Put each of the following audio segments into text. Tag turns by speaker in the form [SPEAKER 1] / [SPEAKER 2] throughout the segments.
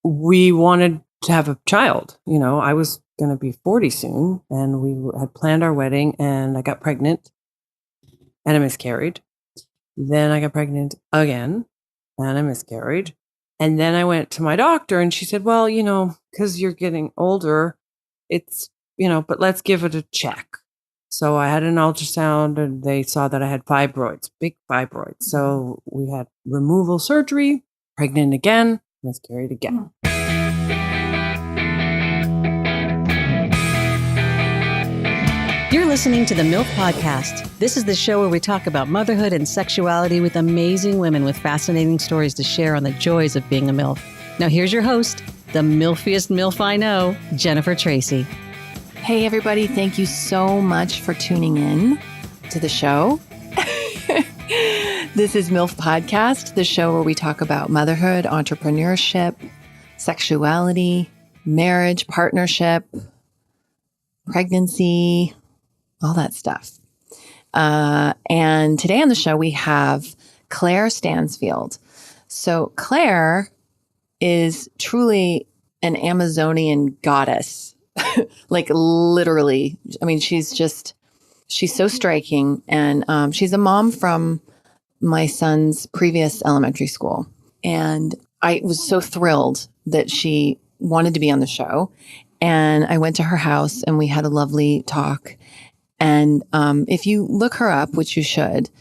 [SPEAKER 1] we wanted to have a child. I was going to be 40 soon, and we had planned our wedding, and I got pregnant and I miscarried. Then I got pregnant again and I miscarried. And then I went to my doctor and she said, well, because you're getting older, it's, but let's give it a check. So I had an ultrasound and they saw that I had fibroids, big fibroids. So we had removal surgery, pregnant again, miscarried again.
[SPEAKER 2] You're listening to the MILF Podcast. This is the show where we talk about motherhood and sexuality with amazing women with fascinating stories to share on the joys of being a MILF. Now here's your host, the MILFiest MILF I know, Jennifer Tracy.
[SPEAKER 3] Hey everybody, thank you so much for tuning in to the show. This is MILF Podcast, the show where we talk about motherhood, entrepreneurship, sexuality, marriage, partnership, pregnancy, all that stuff. And today on the show, we have Claire Stansfield. So Claire is truly an Amazonian goddess, like literally. I mean, she's so striking. And she's a mom from my son's previous elementary school. And I was so thrilled that she wanted to be on the show. And I went to her house and we had a lovely talk. And if you look her up, which you should,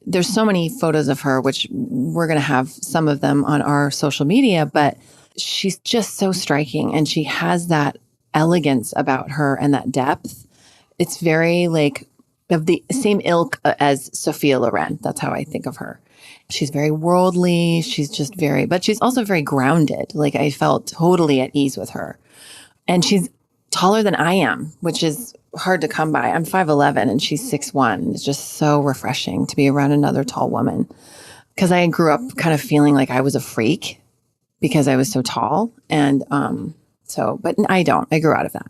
[SPEAKER 3] there's so many photos of her, which we're going to have some of them on our social media, but she's just so striking. And she has that elegance about her and that depth. It's very like of the same ilk as Sophia Loren. That's how I think of her. She's very worldly. She's just but she's also very grounded. Like I felt totally at ease with her. And she's taller than I am, which is hard to come by. I'm 5'11" and she's 6'1". It's just so refreshing to be around another tall woman. Because I grew up kind of feeling like I was a freak because I was so tall. And but I don't. I grew out of that.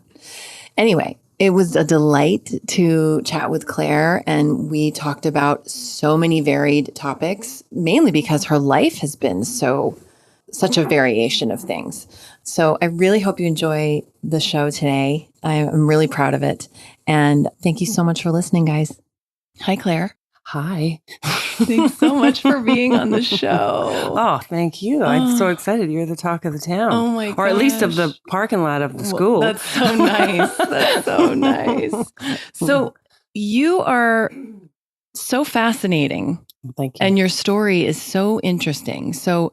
[SPEAKER 3] Anyway, it was a delight to chat with Claire. And we talked about so many varied topics, mainly because her life has been such a variation of things. So I really hope you enjoy the show today. I'm really proud of it. And thank you so much for listening, guys. Hi, Claire.
[SPEAKER 1] Hi.
[SPEAKER 3] Thanks so much for being on the show.
[SPEAKER 1] Oh, thank you. I'm so excited. You're the talk of the town.
[SPEAKER 3] Oh my gosh.
[SPEAKER 1] Or at least of the parking lot of the school.
[SPEAKER 3] That's so nice. That's so nice. So you are so fascinating.
[SPEAKER 1] Thank you.
[SPEAKER 3] And your story is so interesting. So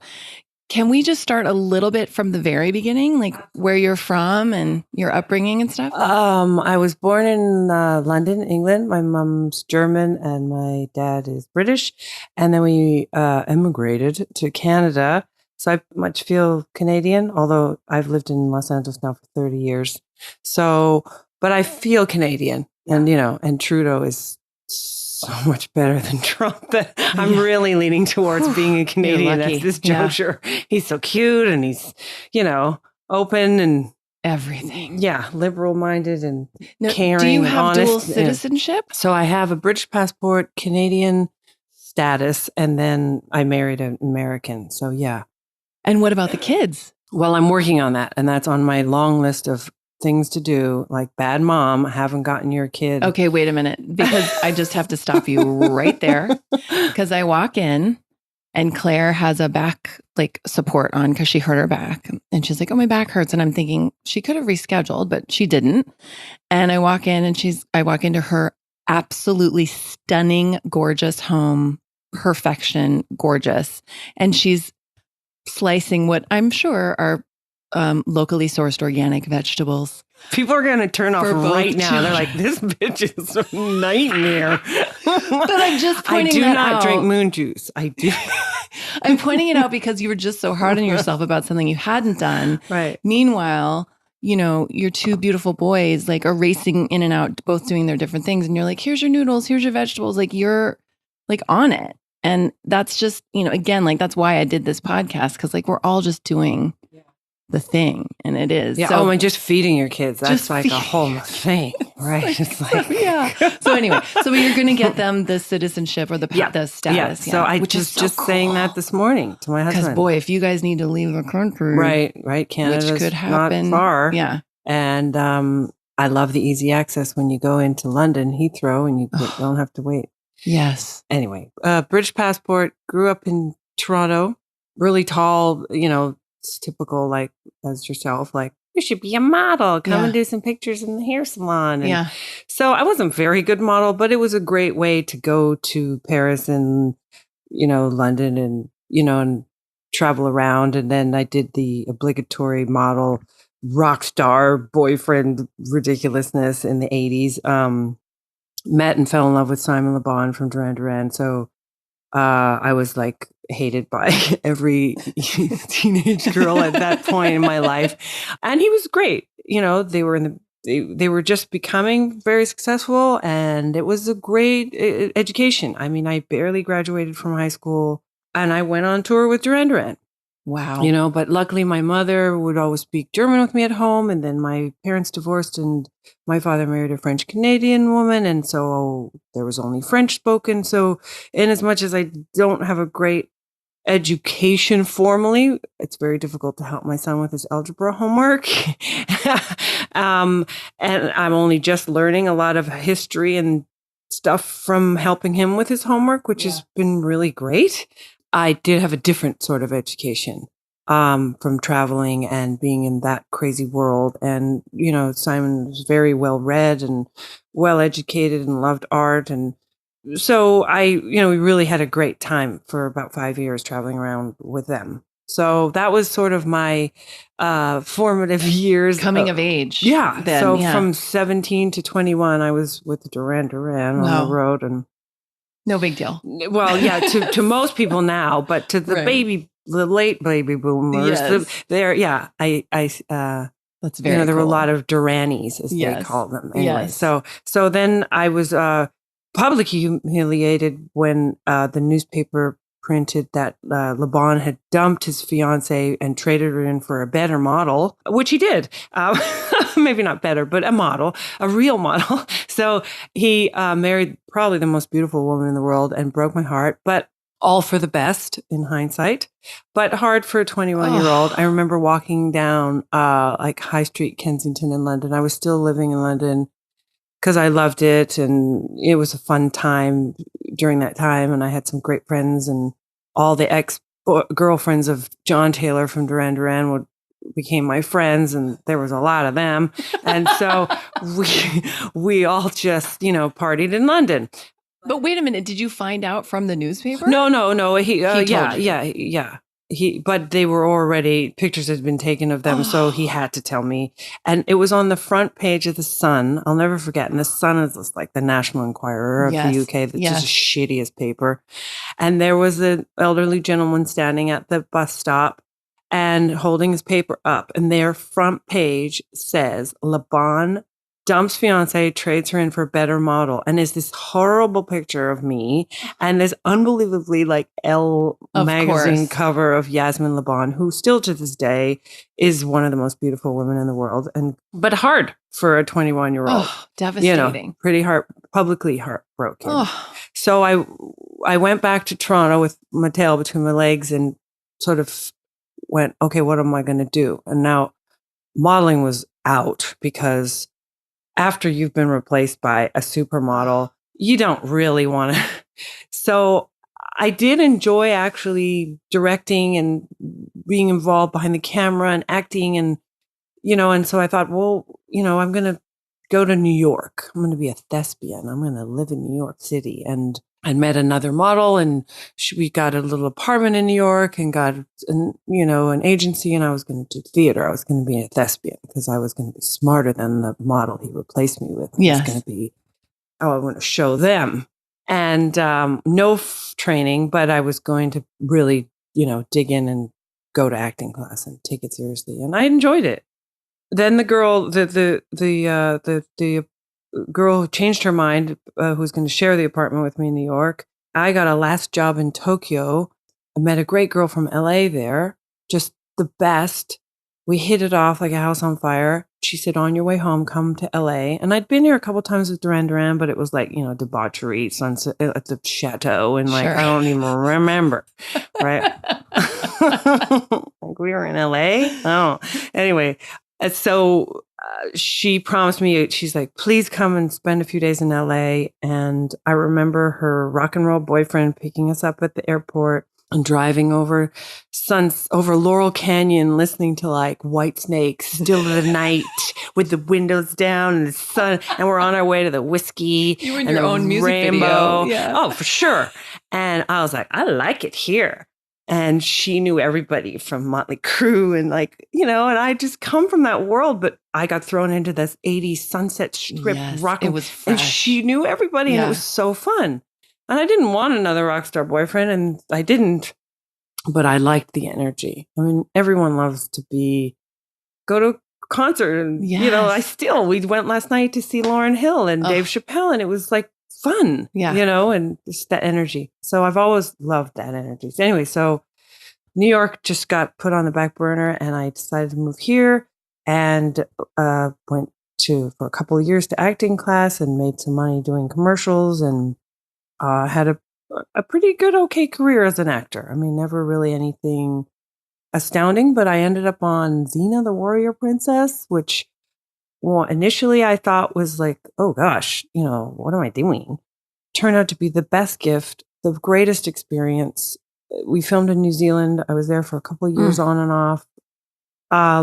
[SPEAKER 3] can we just start a little bit from the very beginning, like where you're from and your upbringing and stuff?
[SPEAKER 1] I was born in London, England. My mom's German and my dad is British. And then we immigrated to Canada. So I much feel Canadian, although I've lived in Los Angeles now for 30 years. So, but I feel Canadian. And, and Trudeau is so much better than Trump that I'm really leaning towards being a Canadian at this juncture. Yeah. He's so cute and he's, open and
[SPEAKER 3] everything.
[SPEAKER 1] Yeah. Liberal minded and caring. Do
[SPEAKER 3] you have
[SPEAKER 1] honest,
[SPEAKER 3] dual citizenship?
[SPEAKER 1] So I have a British passport, Canadian status, and then I married an American. So yeah.
[SPEAKER 3] And what about the kids?
[SPEAKER 1] Well, I'm working on that. And that's on my long list of things to do, like bad mom, haven't gotten your kid.
[SPEAKER 3] Okay, wait a minute, because I just have to stop you right there, because I walk in and Claire has a back support on because she hurt her back, and she's like, "Oh, my back hurts," and I'm thinking she could have rescheduled, but she didn't. And I walk in and I walk into her absolutely stunning, gorgeous home, perfection, gorgeous, and she's slicing what I'm sure are locally sourced organic vegetables.
[SPEAKER 1] People are going to turn off right now.
[SPEAKER 3] Children.
[SPEAKER 1] They're like, this bitch is a nightmare.
[SPEAKER 3] But I'm just pointing that out.
[SPEAKER 1] I do not drink moon juice. I do.
[SPEAKER 3] I'm pointing it out because you were just so hard on yourself about something you hadn't done.
[SPEAKER 1] Right.
[SPEAKER 3] Meanwhile, your two beautiful boys are racing in and out, both doing their different things. And you're like, here's your noodles, here's your vegetables. You're on it. And that's just, again, that's why I did this podcast. Because we're all just doing the thing, and it is.
[SPEAKER 1] Yeah.
[SPEAKER 3] So,
[SPEAKER 1] and just feeding your kids. That's
[SPEAKER 3] Just
[SPEAKER 1] like a whole thing, right? It's like,
[SPEAKER 3] yeah. So anyway, so you're going to get them the citizenship or the status.
[SPEAKER 1] yeah. So I
[SPEAKER 3] which
[SPEAKER 1] was
[SPEAKER 3] is so
[SPEAKER 1] just saying that this morning to my husband.
[SPEAKER 3] Because boy, if you guys need to leave the country,
[SPEAKER 1] right. Canada's
[SPEAKER 3] which could happen,
[SPEAKER 1] not far.
[SPEAKER 3] Yeah.
[SPEAKER 1] And I love the easy access when you go into London, Heathrow, and you don't have to wait.
[SPEAKER 3] Yes.
[SPEAKER 1] Anyway, British passport, grew up in Toronto, really tall, it's typical, like, as yourself, like, you should be a model, come and do some pictures in the hair salon. And so I wasn't a very good model, but it was a great way to go to Paris and, London and, and travel around. And then I did the obligatory model rock star boyfriend ridiculousness in the 80s. Met and fell in love with Simon Le Bon from Duran Duran. So I was like hated by every teenage girl at that point in my life. And he was great. They were they were just becoming very successful, and it was a great education. I mean, I barely graduated from high school, and I went on tour with Duran Duran.
[SPEAKER 3] Wow.
[SPEAKER 1] But luckily my mother would always speak German with me at home. And then my parents divorced and my father married a French Canadian woman. And so there was only French spoken. So in as much as I don't have a great education formally, it's very difficult to help my son with his algebra homework. And I'm only just learning a lot of history and stuff from helping him with his homework, which has been really great. I did have a different sort of education from traveling and being in that crazy world. And, Simon was very well read and well educated and loved art. And so we really had a great time for about 5 years traveling around with them. So that was sort of my formative years.
[SPEAKER 3] Coming of age.
[SPEAKER 1] Yeah.
[SPEAKER 3] Then,
[SPEAKER 1] from 17 to 21, I was with Duran Duran on the road. And
[SPEAKER 3] no big deal.
[SPEAKER 1] Well, yeah, to most people now, but to the the late baby boomers,
[SPEAKER 3] Yes.
[SPEAKER 1] that's very there were a lot of Duranis, as they call them. Anyway, so then I was publicly humiliated when the newspaper printed that Le Bon had dumped his fiancée and traded her in for a better model, which he did. Maybe not better, but a real model. So he married probably the most beautiful woman in the world and broke my heart, but all for the best in hindsight, but hard for a 21-year-old. I remember walking down like High Street, Kensington in London. I was still living in London because I loved it, and it was a fun time during that time. And I had some great friends, and all the ex-girlfriends of John Taylor from Duran Duran became my friends, and there was a lot of them. And so we all just, partied in London.
[SPEAKER 3] But wait a minute, did you find out from the newspaper?
[SPEAKER 1] No. He
[SPEAKER 3] told you.
[SPEAKER 1] Yeah. But they were already, pictures had been taken of them, so he had to tell me. And it was on the front page of The Sun. I'll never forget. And The Sun is just like the National Enquirer of the UK. That's just the shittiest paper. And there was an elderly gentleman standing at the bus stop and holding his paper up. And their front page says, Le Bon dumps fiancé, trades her in for a better model, and is this horrible picture of me and this unbelievably like Elle magazine cover of Yasmin Le Bon, who still to this day is one of the most beautiful women in the world, but hard for a 21-year-old.
[SPEAKER 3] Oh, devastating.
[SPEAKER 1] Pretty publicly heartbroken. Oh. So I went back to Toronto with my tail between my legs and sort of went, okay, what am I going to do? And now modeling was out because after you've been replaced by a supermodel, you don't really want to. So I did enjoy actually directing and being involved behind the camera and acting and so I thought, well, I'm going to go to New York. I'm going to be a thespian. I'm going to live in New York City. And I met another model, and we got a little apartment in New York and got, an agency, and I was going to do theater. I was going to be a thespian because I was going to be smarter than the model he replaced me with. I was going to be, I want to show them. And no training, but I was going to really, dig in and go to acting class and take it seriously. And I enjoyed it. Then the girl, the girl who changed her mind, who was going to share the apartment with me in New York. I got a last job in Tokyo. I met a great girl from LA there, just the best. we hit it off like a house on fire. She said, on your way home, come to LA. And I'd been here a couple of times with Duran Duran, but it was like, debauchery sunset at the chateau. And like,
[SPEAKER 3] Sure.
[SPEAKER 1] I don't even remember. Right. Like we were in LA. Oh, anyway. So she promised me, she's like, please come and spend a few days in LA. And I remember her rock and roll boyfriend picking us up at the airport and driving over Laurel Canyon, listening to like Whitesnake, Still of the Night, with the windows down and the sun. And we're on our way to the whiskey.
[SPEAKER 3] You and
[SPEAKER 1] and
[SPEAKER 3] your
[SPEAKER 1] the
[SPEAKER 3] own music
[SPEAKER 1] rainbow.
[SPEAKER 3] video. Yeah.
[SPEAKER 1] Oh, for sure. And I was like, I like it here. And she knew everybody from Motley Crue and like, and I just come from that world, but I got thrown into this 80s Sunset Strip rock.
[SPEAKER 3] It was fresh.
[SPEAKER 1] And she knew everybody and it was so fun. And I didn't want another rock star boyfriend and I didn't, but I liked the energy. I mean, everyone loves to go to a concert and, we went last night to see Lauryn Hill and Dave Chappelle and it was like fun, and just that energy. So I've always loved that energy. So anyway, so New York just got put on the back burner and I decided to move here and went for a couple of years to acting class and made some money doing commercials and had a pretty good, okay career as an actor. I mean, never really anything astounding, but I ended up on Xena the Warrior Princess, which initially I thought was like, oh gosh, what am I doing? Turned out to be the best gift, the greatest experience. We filmed in New Zealand. I was there for a couple of years on and off.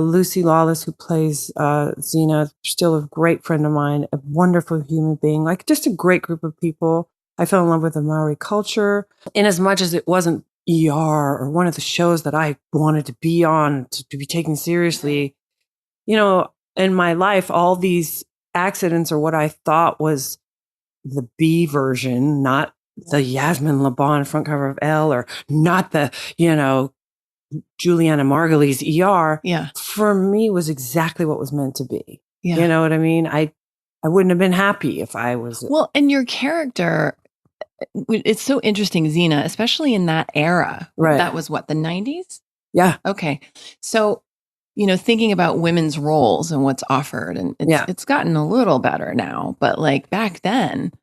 [SPEAKER 1] Lucy Lawless, who plays Xena, still a great friend of mine, a wonderful human being, like just a great group of people. I fell in love with the Maori culture. In as much as it wasn't ER or one of the shows that I wanted to be on, to be taken seriously, in my life, all these accidents are what I thought was the B version, not the Yasmin Laban front cover of Elle, or not the, Juliana Margulies ER.
[SPEAKER 3] Yeah.
[SPEAKER 1] For me was exactly what was meant to be.
[SPEAKER 3] Yeah.
[SPEAKER 1] You know what I mean? I wouldn't have been happy if I was.
[SPEAKER 3] Well, and your character, it's so interesting, Xena, especially in that era.
[SPEAKER 1] Right.
[SPEAKER 3] That was what, the 90s?
[SPEAKER 1] Yeah.
[SPEAKER 3] Okay. So, thinking about women's roles and what's offered, and it's gotten a little better now, but like back then,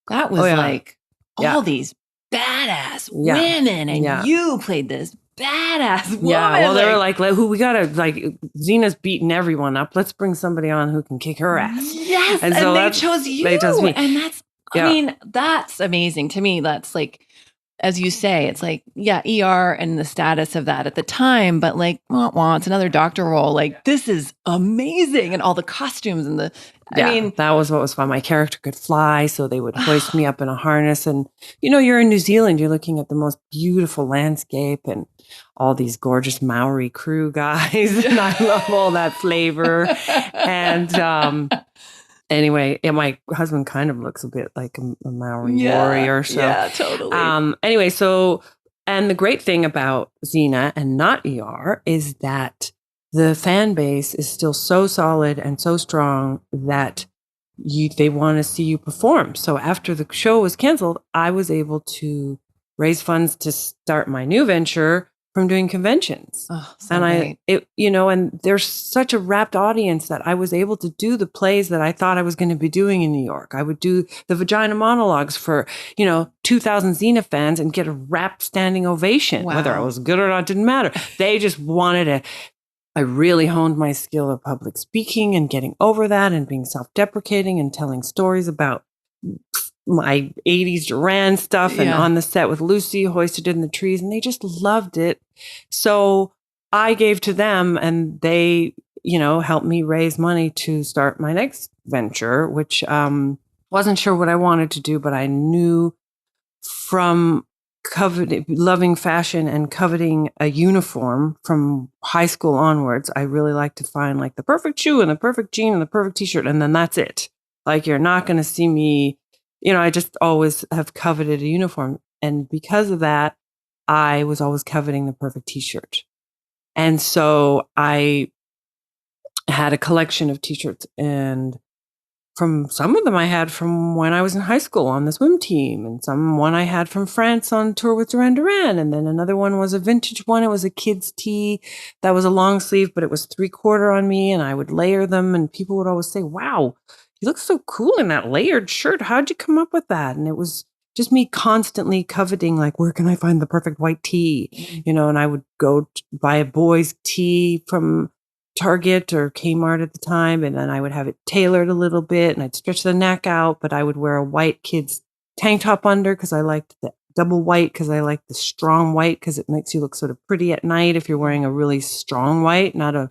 [SPEAKER 3] that was like all these badass women, and you played this badass woman.
[SPEAKER 1] Yeah, well, they were like, who we gotta, like, Xena's beating everyone up. Let's bring somebody on who can kick her ass.
[SPEAKER 3] Yes, and so they chose you.
[SPEAKER 1] They chose me.
[SPEAKER 3] And that's, I mean, that's amazing to me. That's like, as you say, it's like, ER and the status of that at the time, but like, it's another doctor role. Like, this is amazing. And all the costumes and I mean,
[SPEAKER 1] that was what was fun. My character could fly, so they would hoist me up in a harness. And, you're in New Zealand, you're looking at the most beautiful landscape and all these gorgeous Maori crew guys. And I love all that flavor. And, anyway, my husband kind of looks a bit like a Maori warrior. So,
[SPEAKER 3] yeah, totally.
[SPEAKER 1] Anyway, and the great thing about Xena and not ER is that the fan base is still so solid and so strong that they want to see you perform. So after the show was canceled, I was able to raise funds to start my new venture from doing conventions.
[SPEAKER 3] Oh, so
[SPEAKER 1] and
[SPEAKER 3] great.
[SPEAKER 1] And there's such a rapt audience that I was able to do the plays that I thought I was going to be doing in New York. I would do the vagina monologues for, 2,000 Xena fans and get a rapt standing ovation.
[SPEAKER 3] Wow.
[SPEAKER 1] Whether I was good or not didn't matter. They just wanted I really honed my skill of public speaking and getting over that and being self-deprecating and telling stories about my 80s Duran stuff and on the set with Lucy hoisted in the trees, and they just loved it. So I gave to them and they, helped me raise money to start my next venture, which wasn't sure what I wanted to do, but I knew from loving fashion and coveting a uniform from high school onwards, I really like to find like the perfect shoe and the perfect jean and the perfect t-shirt. And then that's it. Like, you're not going to see me, I just always have coveted a uniform. And because of that, I was always coveting the perfect t-shirt. And so I had a collection of t-shirts and from some of them I had from when I was in high school on the swim team, and one I had from France on tour with Duran Duran. And then another one was a vintage one. It was a kid's tee that was a long sleeve, but it was 3/4 on me, and I would layer them. And people would always say, wow, you look so cool in that layered shirt. How'd you come up with that? And it was just me constantly coveting, like, where can I find the perfect white tee? And I would go buy a boy's tee from Target or Kmart at the time, and then I would have it tailored a little bit, and I'd stretch the neck out, but I would wear a white kid's tank top under because I liked the double white, because I liked the strong white, because it makes you look sort of pretty at night if you're wearing a really strong white, not a,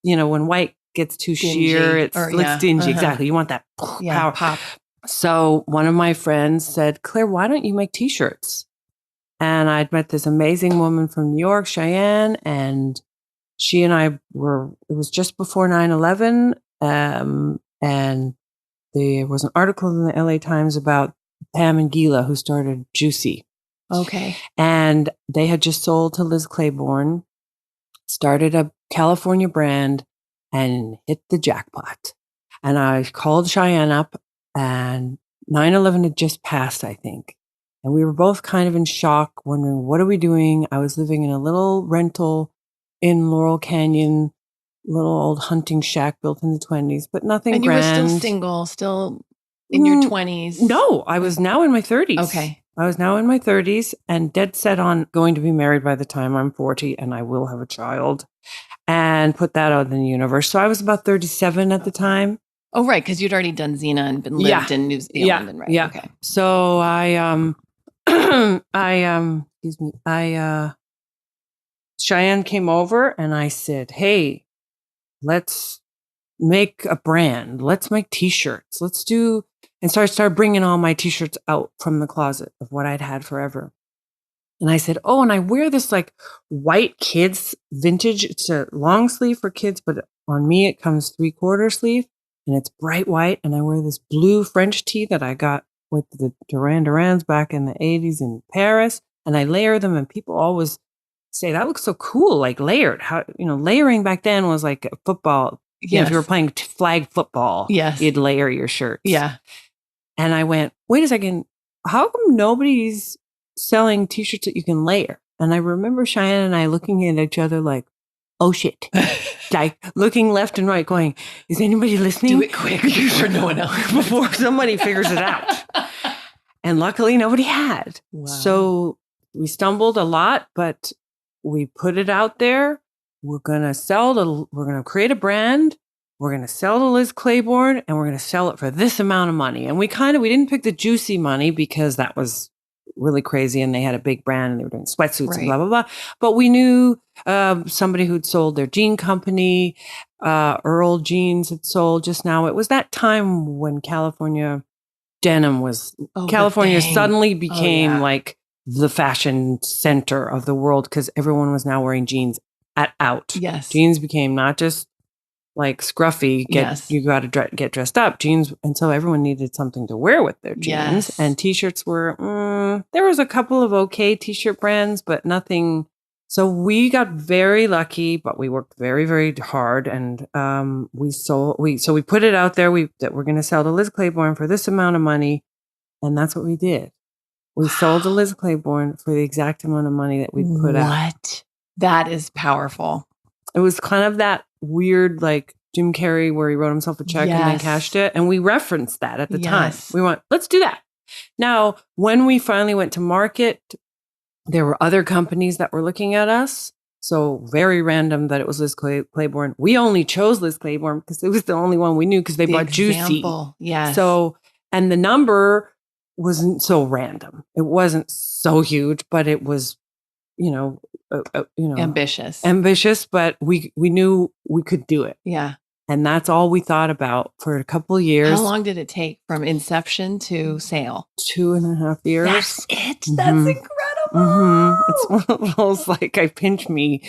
[SPEAKER 1] when white gets too
[SPEAKER 3] Dingy,
[SPEAKER 1] sheer, it looks dingy. Exactly. You want that power.
[SPEAKER 3] Pop.
[SPEAKER 1] So one of my friends said, Claire, why don't you make t-shirts? And I'd met this amazing woman from New York, Cheyenne, and she and I it was just before 9/11. And there was an article in the LA Times about Pam and Gila, who started Juicy.
[SPEAKER 3] Okay.
[SPEAKER 1] And they had just sold to Liz Claiborne, started a California brand, and hit the jackpot. And I called Cheyenne up, and 9/11 had just passed, I think. And we were both kind of in shock, wondering, what are we doing? I was living in a little rental in Laurel Canyon, little old hunting shack built in the 20s, but nothing grand.
[SPEAKER 3] And you were still single, still in your 20s?
[SPEAKER 1] No, I was now in my 30s.
[SPEAKER 3] Okay.
[SPEAKER 1] I was now in my 30s and dead set on going to be married by the time I'm 40, and I will have a child, and put that out in the universe. So I was about 37 at the lived
[SPEAKER 3] Oh, right, because you'd already done Xena and lived in New Zealand. And right.
[SPEAKER 1] Yeah.
[SPEAKER 3] Okay.
[SPEAKER 1] So Cheyenne came over, and I said, hey, let's make a brand. Let's make t-shirts. Let's do. And so I started bringing all my t-shirts out from the closet of what I'd had forever. And I said, oh, and I wear this like white kids vintage. It's a long sleeve for kids, but on me, it comes 3/4 sleeve, and it's bright white. And I wear this blue French tee that I got with the Duran Durans back in the 80s in Paris. And I layer them, and people always say, that looks so cool, like layered. How, layering back then was like football.
[SPEAKER 3] Yes.
[SPEAKER 1] If you were playing flag football,
[SPEAKER 3] yes,
[SPEAKER 1] you'd layer your shirts.
[SPEAKER 3] Yeah.
[SPEAKER 1] And I went, wait a second, how come nobody's selling t-shirts that you can layer? And I remember Cheyenne and I looking at each other like, oh shit. Like looking left and right going, is anybody listening?
[SPEAKER 3] Do it quick before no one else
[SPEAKER 1] before somebody figures it out. And luckily nobody had.
[SPEAKER 3] Wow.
[SPEAKER 1] So we stumbled a lot, but we put it out there. We're going to create a brand. We're going to sell to Liz Claiborne, and we're going to sell it for this amount of money. And we didn't pick the juicy money because that was really crazy, and they had a big brand and they were doing sweatsuits and blah, blah, blah. But we knew somebody who'd sold their jean company, Earl Jeans had sold just now. It was that time when California denim California suddenly became like the fashion center of the world because everyone was now wearing jeans out.
[SPEAKER 3] Yes.
[SPEAKER 1] Jeans became not just like scruffy, you got to get dressed up, jeans. And so everyone needed something to wear with their jeans.
[SPEAKER 3] Yes.
[SPEAKER 1] And t-shirts were, there was a couple of okay t-shirt brands, but nothing. So we got very lucky, but we worked very, very hard. And we put it out there that we're going to sell to Liz Claiborne for this amount of money. And that's what we did. We sold to Liz Claiborne for the exact amount of money that we put out.
[SPEAKER 3] What? That is powerful.
[SPEAKER 1] It was kind of that weird, like Jim Carrey, where he wrote himself a check and then cashed it. And we referenced that at the time. We went, let's do that. Now, when we finally went to market, there were other companies that were looking at us. So very random that it was Liz Claiborne. We only chose Liz Claiborne because it was the only one we knew because they bought Juicy.
[SPEAKER 3] Yes.
[SPEAKER 1] So, and the number wasn't so random. It wasn't so huge, but it was, ambitious, but we knew we could do it.
[SPEAKER 3] Yeah.
[SPEAKER 1] And that's all we thought about for a couple of years.
[SPEAKER 3] How long did it take from inception to sale?
[SPEAKER 1] 2.5 years.
[SPEAKER 3] That's it. Mm-hmm. That's incredible.
[SPEAKER 1] Mm-hmm. It's one of those like, I pinch me.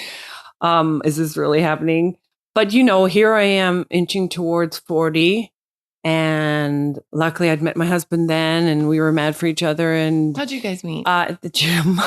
[SPEAKER 1] Is this really happening? But here I am inching towards 40. And luckily I'd met my husband then and we were mad for each other. And
[SPEAKER 3] how'd you guys meet?
[SPEAKER 1] At the gym.
[SPEAKER 3] No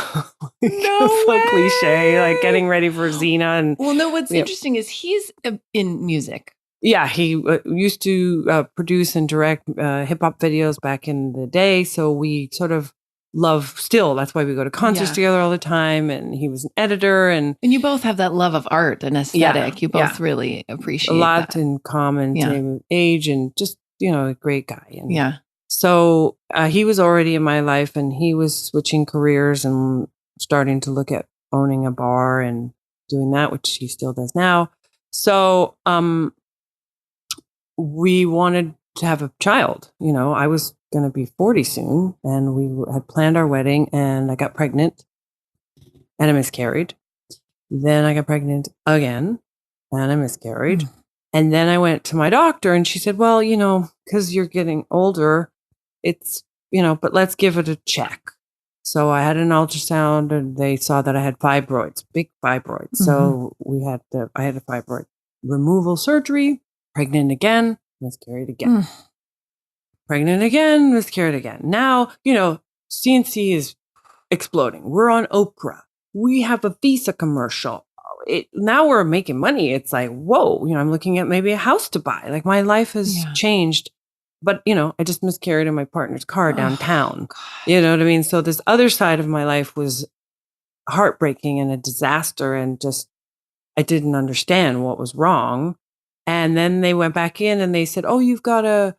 [SPEAKER 1] so
[SPEAKER 3] way.
[SPEAKER 1] Cliche, like getting ready for Xena. And
[SPEAKER 3] what's interesting is he's in music.
[SPEAKER 1] Yeah, he used to produce and direct hip hop videos back in the day. So we sort of love still. That's why we go to concerts together all the time. And he was an editor, and
[SPEAKER 3] you both have that love of art and aesthetic. You both really
[SPEAKER 1] a
[SPEAKER 3] appreciate
[SPEAKER 1] lot
[SPEAKER 3] that.
[SPEAKER 1] in common, same age, and just a great guy. And
[SPEAKER 3] so
[SPEAKER 1] he was already in my life, and he was switching careers and starting to look at owning a bar and doing that, which he still does now. So we wanted to have a child. I was going to be 40 soon, and we had planned our wedding, and I got pregnant and I miscarried. Then I got pregnant again and I miscarried. And then I went to my doctor, and she said, well, because you're getting older, it's, but let's give it a check. So I had an ultrasound, and they saw that I had fibroids, big fibroids. So I had a fibroid removal surgery, pregnant again, miscarried again. Pregnant again, miscarried again. Now, C&C is exploding. We're on Oprah. We have a Visa commercial. Now we're making money. It's like, whoa, I'm looking at maybe a house to buy. Like, my life has changed. But, I just miscarried in my partner's car downtown. You know what I mean? So this other side of my life was heartbreaking and a disaster, and just, I didn't understand what was wrong. And then they went back in and they said, oh, you've got a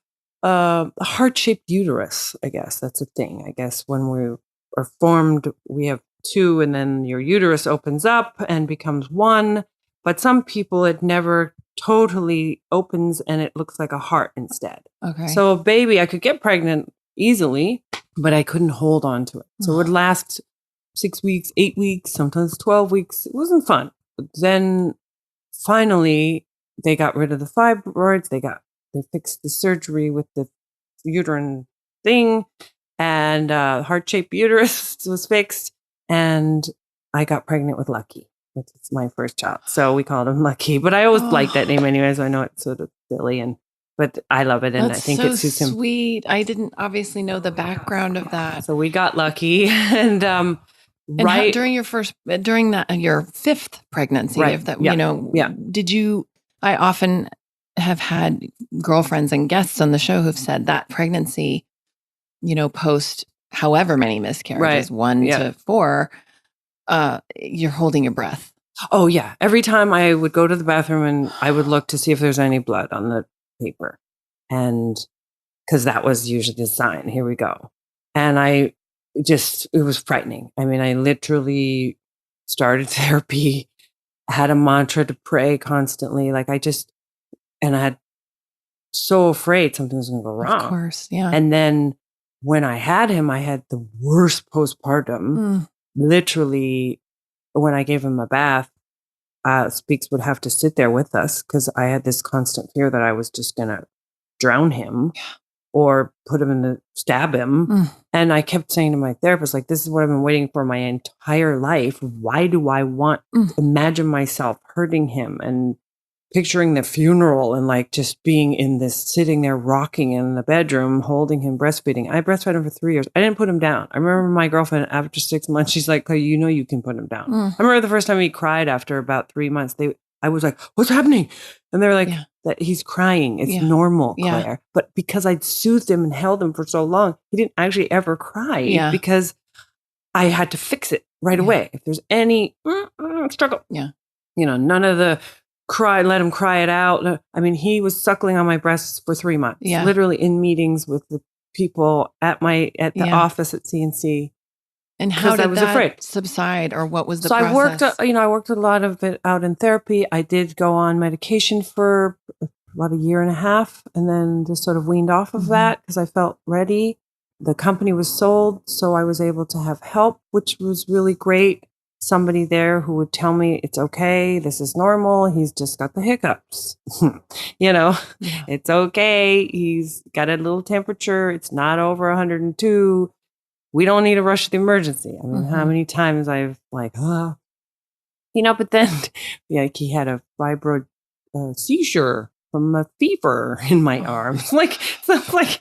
[SPEAKER 1] heart-shaped uterus. I guess that's a thing. I guess when we are formed, we have two, and then your uterus opens up and becomes one. But some people, it never totally opens, and it looks like a heart instead.
[SPEAKER 3] Okay.
[SPEAKER 1] So a baby, I could get pregnant easily, but I couldn't hold on to it. So it would last 6 weeks, 8 weeks, sometimes 12 weeks. It wasn't fun. But then finally, they got rid of the fibroids. They fixed the surgery with the uterine thing, and heart-shaped uterus was fixed, and I got pregnant with Lucky, which is my first child. So we called him Lucky, but I always like that name anyways. I know it's sort of silly, but I love it, and
[SPEAKER 3] that's
[SPEAKER 1] I think
[SPEAKER 3] so
[SPEAKER 1] it suits him.
[SPEAKER 3] Sweet. I didn't obviously know the background of that.
[SPEAKER 1] So we got Lucky, and
[SPEAKER 3] during your fifth pregnancy, did you? I often have had girlfriends and guests on the show who've said that pregnancy, post however many miscarriages, 1 to 4, you're holding your breath.
[SPEAKER 1] Oh yeah. Every time I would go to the bathroom, and I would look to see if there's any blood on the paper. And because that was usually the sign, here we go. And it was frightening. I mean, I literally started therapy, had a mantra to pray constantly. And I had so afraid something was going to go wrong.
[SPEAKER 3] Of course. Yeah.
[SPEAKER 1] And then when I had him, I had the worst postpartum. Literally, when I gave him a bath, Speaks would have to sit there with us, because I had this constant fear that I was just going to drown him or stab him. And I kept saying to my therapist, like, this is what I've been waiting for my entire life. Why do I want to imagine myself hurting him and picturing the funeral, and just being sitting there rocking in the bedroom, holding him, breastfeeding. I breastfed him for 3 years. I didn't put him down. I remember my girlfriend, after 6 months, she's like, Claire, you can put him down. I remember the first time he cried after about 3 months, I was like, what's happening? And they were like, that he's crying. It's normal, Claire. But because I'd soothed him and held him for so long, he didn't actually ever cry, because I had to fix it right away. If there's any struggle, none of the let him cry it out. I mean, he was suckling on my breasts for 3 months, literally in meetings with the people at the office at C&C.
[SPEAKER 3] And how did that subside, or what was the process?
[SPEAKER 1] I worked a lot of it out in therapy. I did go on medication for about a year and a half, and then just sort of weaned off of that because I felt ready. The company was sold, so I was able to have help, which was really great. Somebody there who would tell me, it's okay, this is normal, he's just got the hiccups. It's okay, he's got a little temperature, it's not over 102. We don't need to rush to the emergency. I mean, how many times I've but then he had a fibroid seizure from a fever in my arms. Terrifying.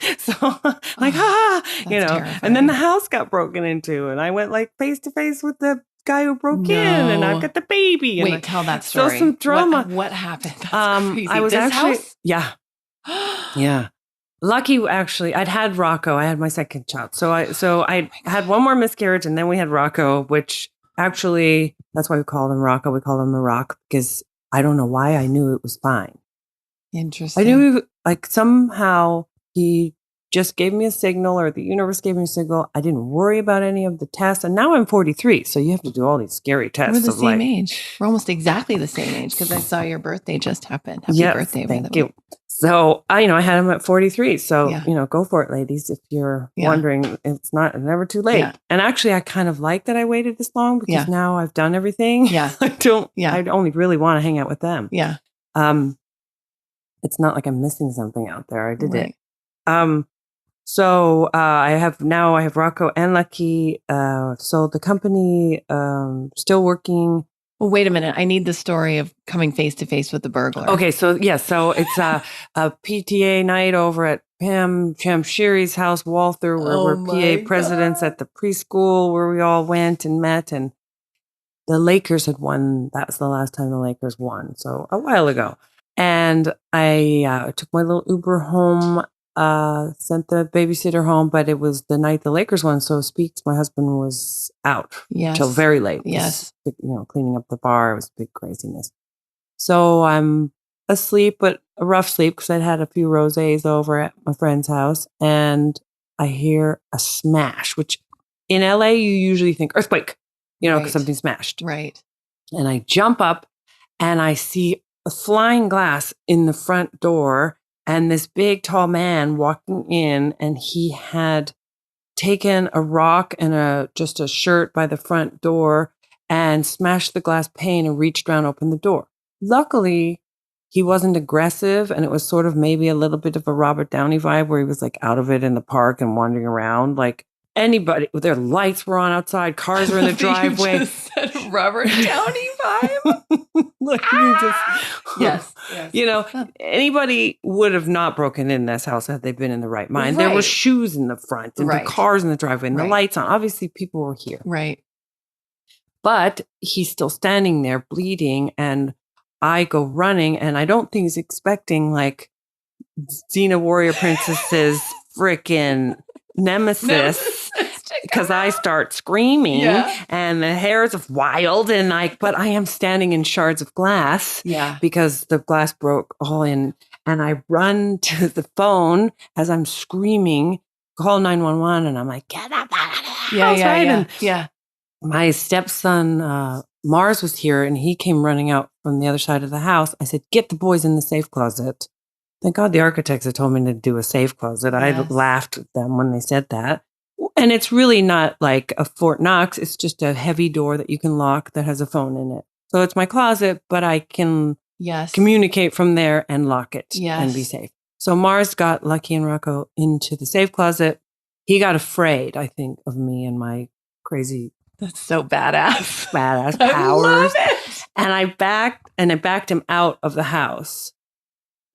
[SPEAKER 3] And
[SPEAKER 1] then the house got broken into, and I went face to face with the guy who broke in, and I've got the baby. And
[SPEAKER 3] Wait, tell that story.
[SPEAKER 1] So some drama.
[SPEAKER 3] What happened? That's crazy.
[SPEAKER 1] I was
[SPEAKER 3] this
[SPEAKER 1] actually,
[SPEAKER 3] house?
[SPEAKER 1] yeah. Lucky, actually, I'd had Rocco. I had my second child. So I had one more miscarriage, and then we had Rocco, which actually, that's why we called him Rocco. We called him the Rock, because I don't know why I knew it was fine.
[SPEAKER 3] Interesting.
[SPEAKER 1] I knew, like, somehow he just gave me a signal, or the universe gave me a signal. I didn't worry about any of the tests. And now I'm 43. So you have to do all these scary tests.
[SPEAKER 3] We're the same age. We're almost exactly the same age, because I saw your birthday just happened. Happy birthday, by the way. Thank you.
[SPEAKER 1] So I had him at 43. So, go for it, ladies. If you're wondering, it's never too late. Yeah. And actually, I kind of like that I waited this long, because now I've done everything. Yeah. I only really want to hang out with them. Yeah. It's not like I'm missing something out there. I did it. So I have Rocco and Lucky, sold the company, still working.
[SPEAKER 3] Well, wait a minute. I need the story of coming face to face with the burglar.
[SPEAKER 1] Okay. So so it's a PTA night over at Pam Sherry's house, Walther, where we're PA presidents at the preschool, where we all went and met, and the Lakers had won. That was the last time the Lakers won. So a while ago. And I took my little Uber home, sent the babysitter home, but it was the night the Lakers won. So Speaks, my husband, was out till very late.
[SPEAKER 3] Yes.
[SPEAKER 1] Cleaning up the bar. It was big craziness. So I'm asleep, but a rough sleep, because I'd had a few rosés over at my friend's house, and I hear a smash, which in LA, you usually think earthquake, because something smashed.
[SPEAKER 3] Right.
[SPEAKER 1] And I jump up and I see a flying glass in the front door, and this big tall man walking in, and he had taken a rock and just a shirt by the front door and smashed the glass pane and reached around, opened the door. Luckily, he wasn't aggressive, and it was sort of maybe a little bit of a Robert Downey vibe, where he was like out of it in the park and wandering around like anybody. Their lights were on outside, cars were in the driveway.
[SPEAKER 3] You just said Robert Downey vibe. Yes.
[SPEAKER 1] Anybody would have not broken in this house had they been in the right mind. There were shoes in the front, and the cars in the driveway, and the lights on. Obviously, people were here.
[SPEAKER 3] Right.
[SPEAKER 1] But he's still standing there bleeding, and I go running, and I don't think he's expecting like Xena Warrior Princess's freaking nemesis, because I start screaming, and the hair's wild, and but I am standing in shards of glass, because the glass broke all in, and I run to the phone as I'm screaming, call 911, and I'm like, get up out of the house,
[SPEAKER 3] Yeah.
[SPEAKER 1] My stepson Mars was here, and he came running out from the other side of the house. I said, get the boys in the safe closet. Thank God the architects had told me to do a safe closet. I laughed at them when they said that. And it's really not like a Fort Knox. It's just a heavy door that you can lock that has a phone in it. So it's my closet, but I can communicate from there and lock it and be safe. So Mars got Lucky and Rocco into the safe closet. He got afraid, I think, of me and my crazy...
[SPEAKER 3] That's so badass.
[SPEAKER 1] Badass powers.
[SPEAKER 3] I love it.
[SPEAKER 1] And I backed him out of the house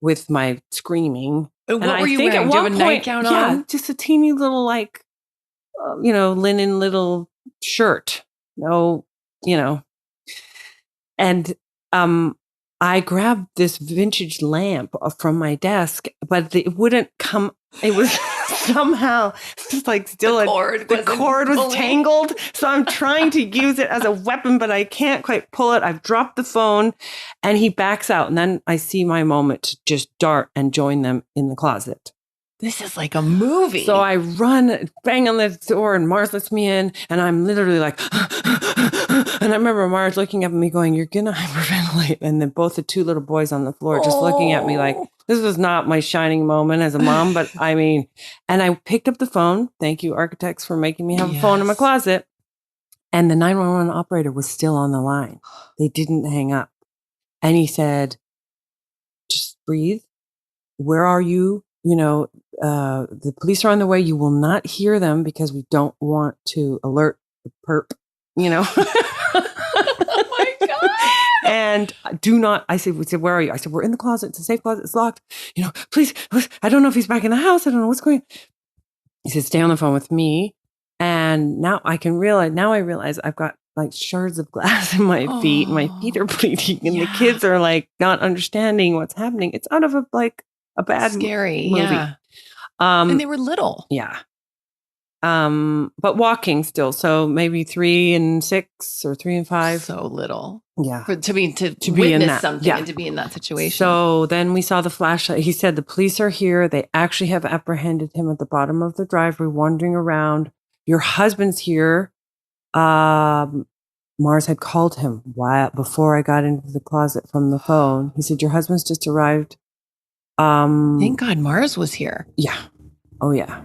[SPEAKER 1] with my screaming.
[SPEAKER 3] What were you wearing? Do you have a nightgown on?
[SPEAKER 1] Yeah, just a teeny little linen little shirt. And I grabbed this vintage lamp from my desk, but it wouldn't come. It was somehow just like still the cord was tangled. So I'm trying to use it as a weapon, but I can't quite pull it. I've dropped the phone, and he backs out. And then I see my moment to just dart and join them in the closet.
[SPEAKER 3] This is like a movie.
[SPEAKER 1] So I run, bang on the door, and Mars lets me in, and I'm literally like, and I remember Mars looking up at me going, you're going to hyperventilate. And then both the two little boys on the floor just looking at me like, this was not my shining moment as a mom, but I mean, and I picked up the phone. Thank you, architects, for making me have a phone in my closet. And the 911 operator was still on the line. They didn't hang up. And he said, just breathe. Where are you? The police are on the way. You will not hear them because we don't want to alert the perp,
[SPEAKER 3] Oh my God.
[SPEAKER 1] And do not, we said, where are you? I said, we're in the closet. It's a safe closet. It's locked. Please, I don't know if he's back in the house. I don't know what's going on. He said, stay on the phone with me. And now I realize I've got like shards of glass in my feet. My feet are bleeding, and the kids are like not understanding what's happening. It's out of a bad
[SPEAKER 3] scary
[SPEAKER 1] movie.
[SPEAKER 3] Yeah. And they were little.
[SPEAKER 1] Yeah. But walking still. So maybe 3 and 6 or 3 and 5.
[SPEAKER 3] So little.
[SPEAKER 1] Yeah.
[SPEAKER 3] To be
[SPEAKER 1] in
[SPEAKER 3] witness
[SPEAKER 1] that.
[SPEAKER 3] something and to be in that situation.
[SPEAKER 1] So then we saw the flashlight. He said, the police are here. They actually have apprehended him at the bottom of the driveway, wandering around. Your husband's here. Mars had called him before I got into the closet from the phone. He said, your husband's just arrived.
[SPEAKER 3] Thank God Mars was here.
[SPEAKER 1] Yeah. Oh, yeah.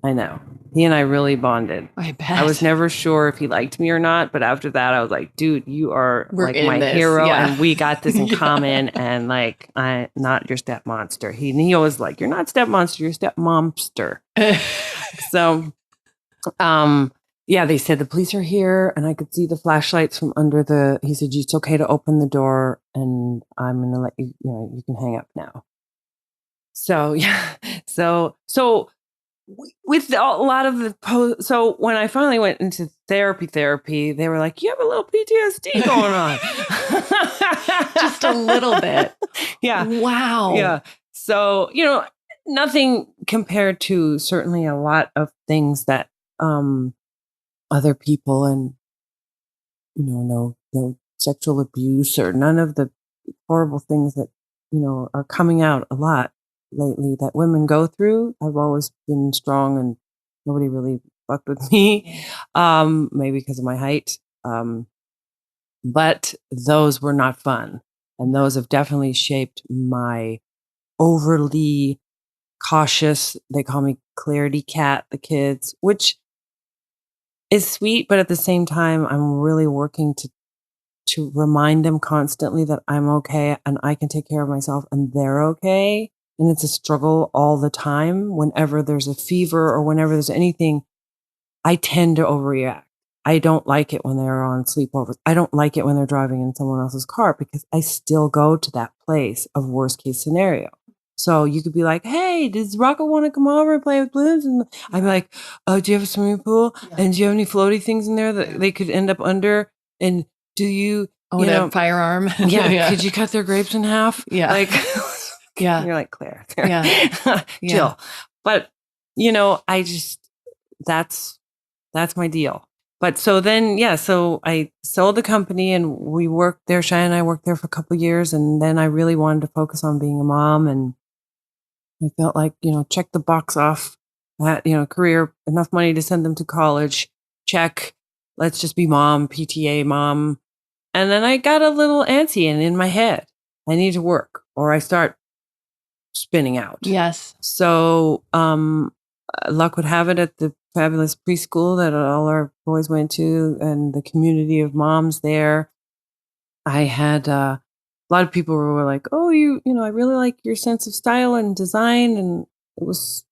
[SPEAKER 1] I know. He and I really bonded.
[SPEAKER 3] I bet.
[SPEAKER 1] I was never sure if he liked me or not, but after that, I was like, dude, you are
[SPEAKER 3] We're
[SPEAKER 1] like
[SPEAKER 3] in
[SPEAKER 1] my
[SPEAKER 3] this,
[SPEAKER 1] hero,
[SPEAKER 3] yeah.
[SPEAKER 1] and we got this in common, and like, I'm not your step monster. He always like, you're not step monster, you're step momster. So, yeah, they said the police are here, and I could see the flashlights from under he said, it's okay to open the door, and I'm going to let you, you can hang up now. So, yeah. So with a lot of the so when I finally went into therapy, they were like, you have a little PTSD going on.
[SPEAKER 3] Just a little bit.
[SPEAKER 1] Yeah.
[SPEAKER 3] Wow.
[SPEAKER 1] Yeah. So, nothing compared to certainly a lot of things that other people and, no sexual abuse or none of the horrible things that, are coming out a lot lately that women go through. I've always been strong and nobody really fucked with me, maybe because of my height. But those were not fun. And those have definitely shaped my overly cautious, they call me Clarity Cat, the kids, which is sweet. But at the same time, I'm really working to remind them constantly that I'm okay and I can take care of myself and they're okay. And it's a struggle all the time. Whenever there's a fever or whenever there's anything, I tend to overreact. I don't like it when they're on sleepovers. I don't like it when they're driving in someone else's car because I still go to that place of worst case scenario. So you could be like, hey, does Rocco want to come over and play with balloons? And I'd be like, oh, do you have a swimming pool? Yeah. And do you have any floaty things in there that they could end up under? And do you
[SPEAKER 3] a firearm?
[SPEAKER 1] Yeah. Could you cut their grapes in half?
[SPEAKER 3] Yeah.
[SPEAKER 1] Like,
[SPEAKER 3] yeah.
[SPEAKER 1] You're like, Claire.
[SPEAKER 3] Yeah.
[SPEAKER 1] Chill. But, I just, that's my deal. But so then, so I sold the company and we worked there. Shia and I worked there for a couple of years. And then I really wanted to focus on being a mom. And I felt like, check the box off that, career, enough money to send them to college. Check. Let's just be mom, PTA mom. And then I got a little antsy and in my head, I need to work or I start spinning out.
[SPEAKER 3] Yes.
[SPEAKER 1] So, luck would have it at the fabulous preschool that all our boys went to and the community of moms there. I had a lot of people were like, oh, I really like your sense of style and design. And it was,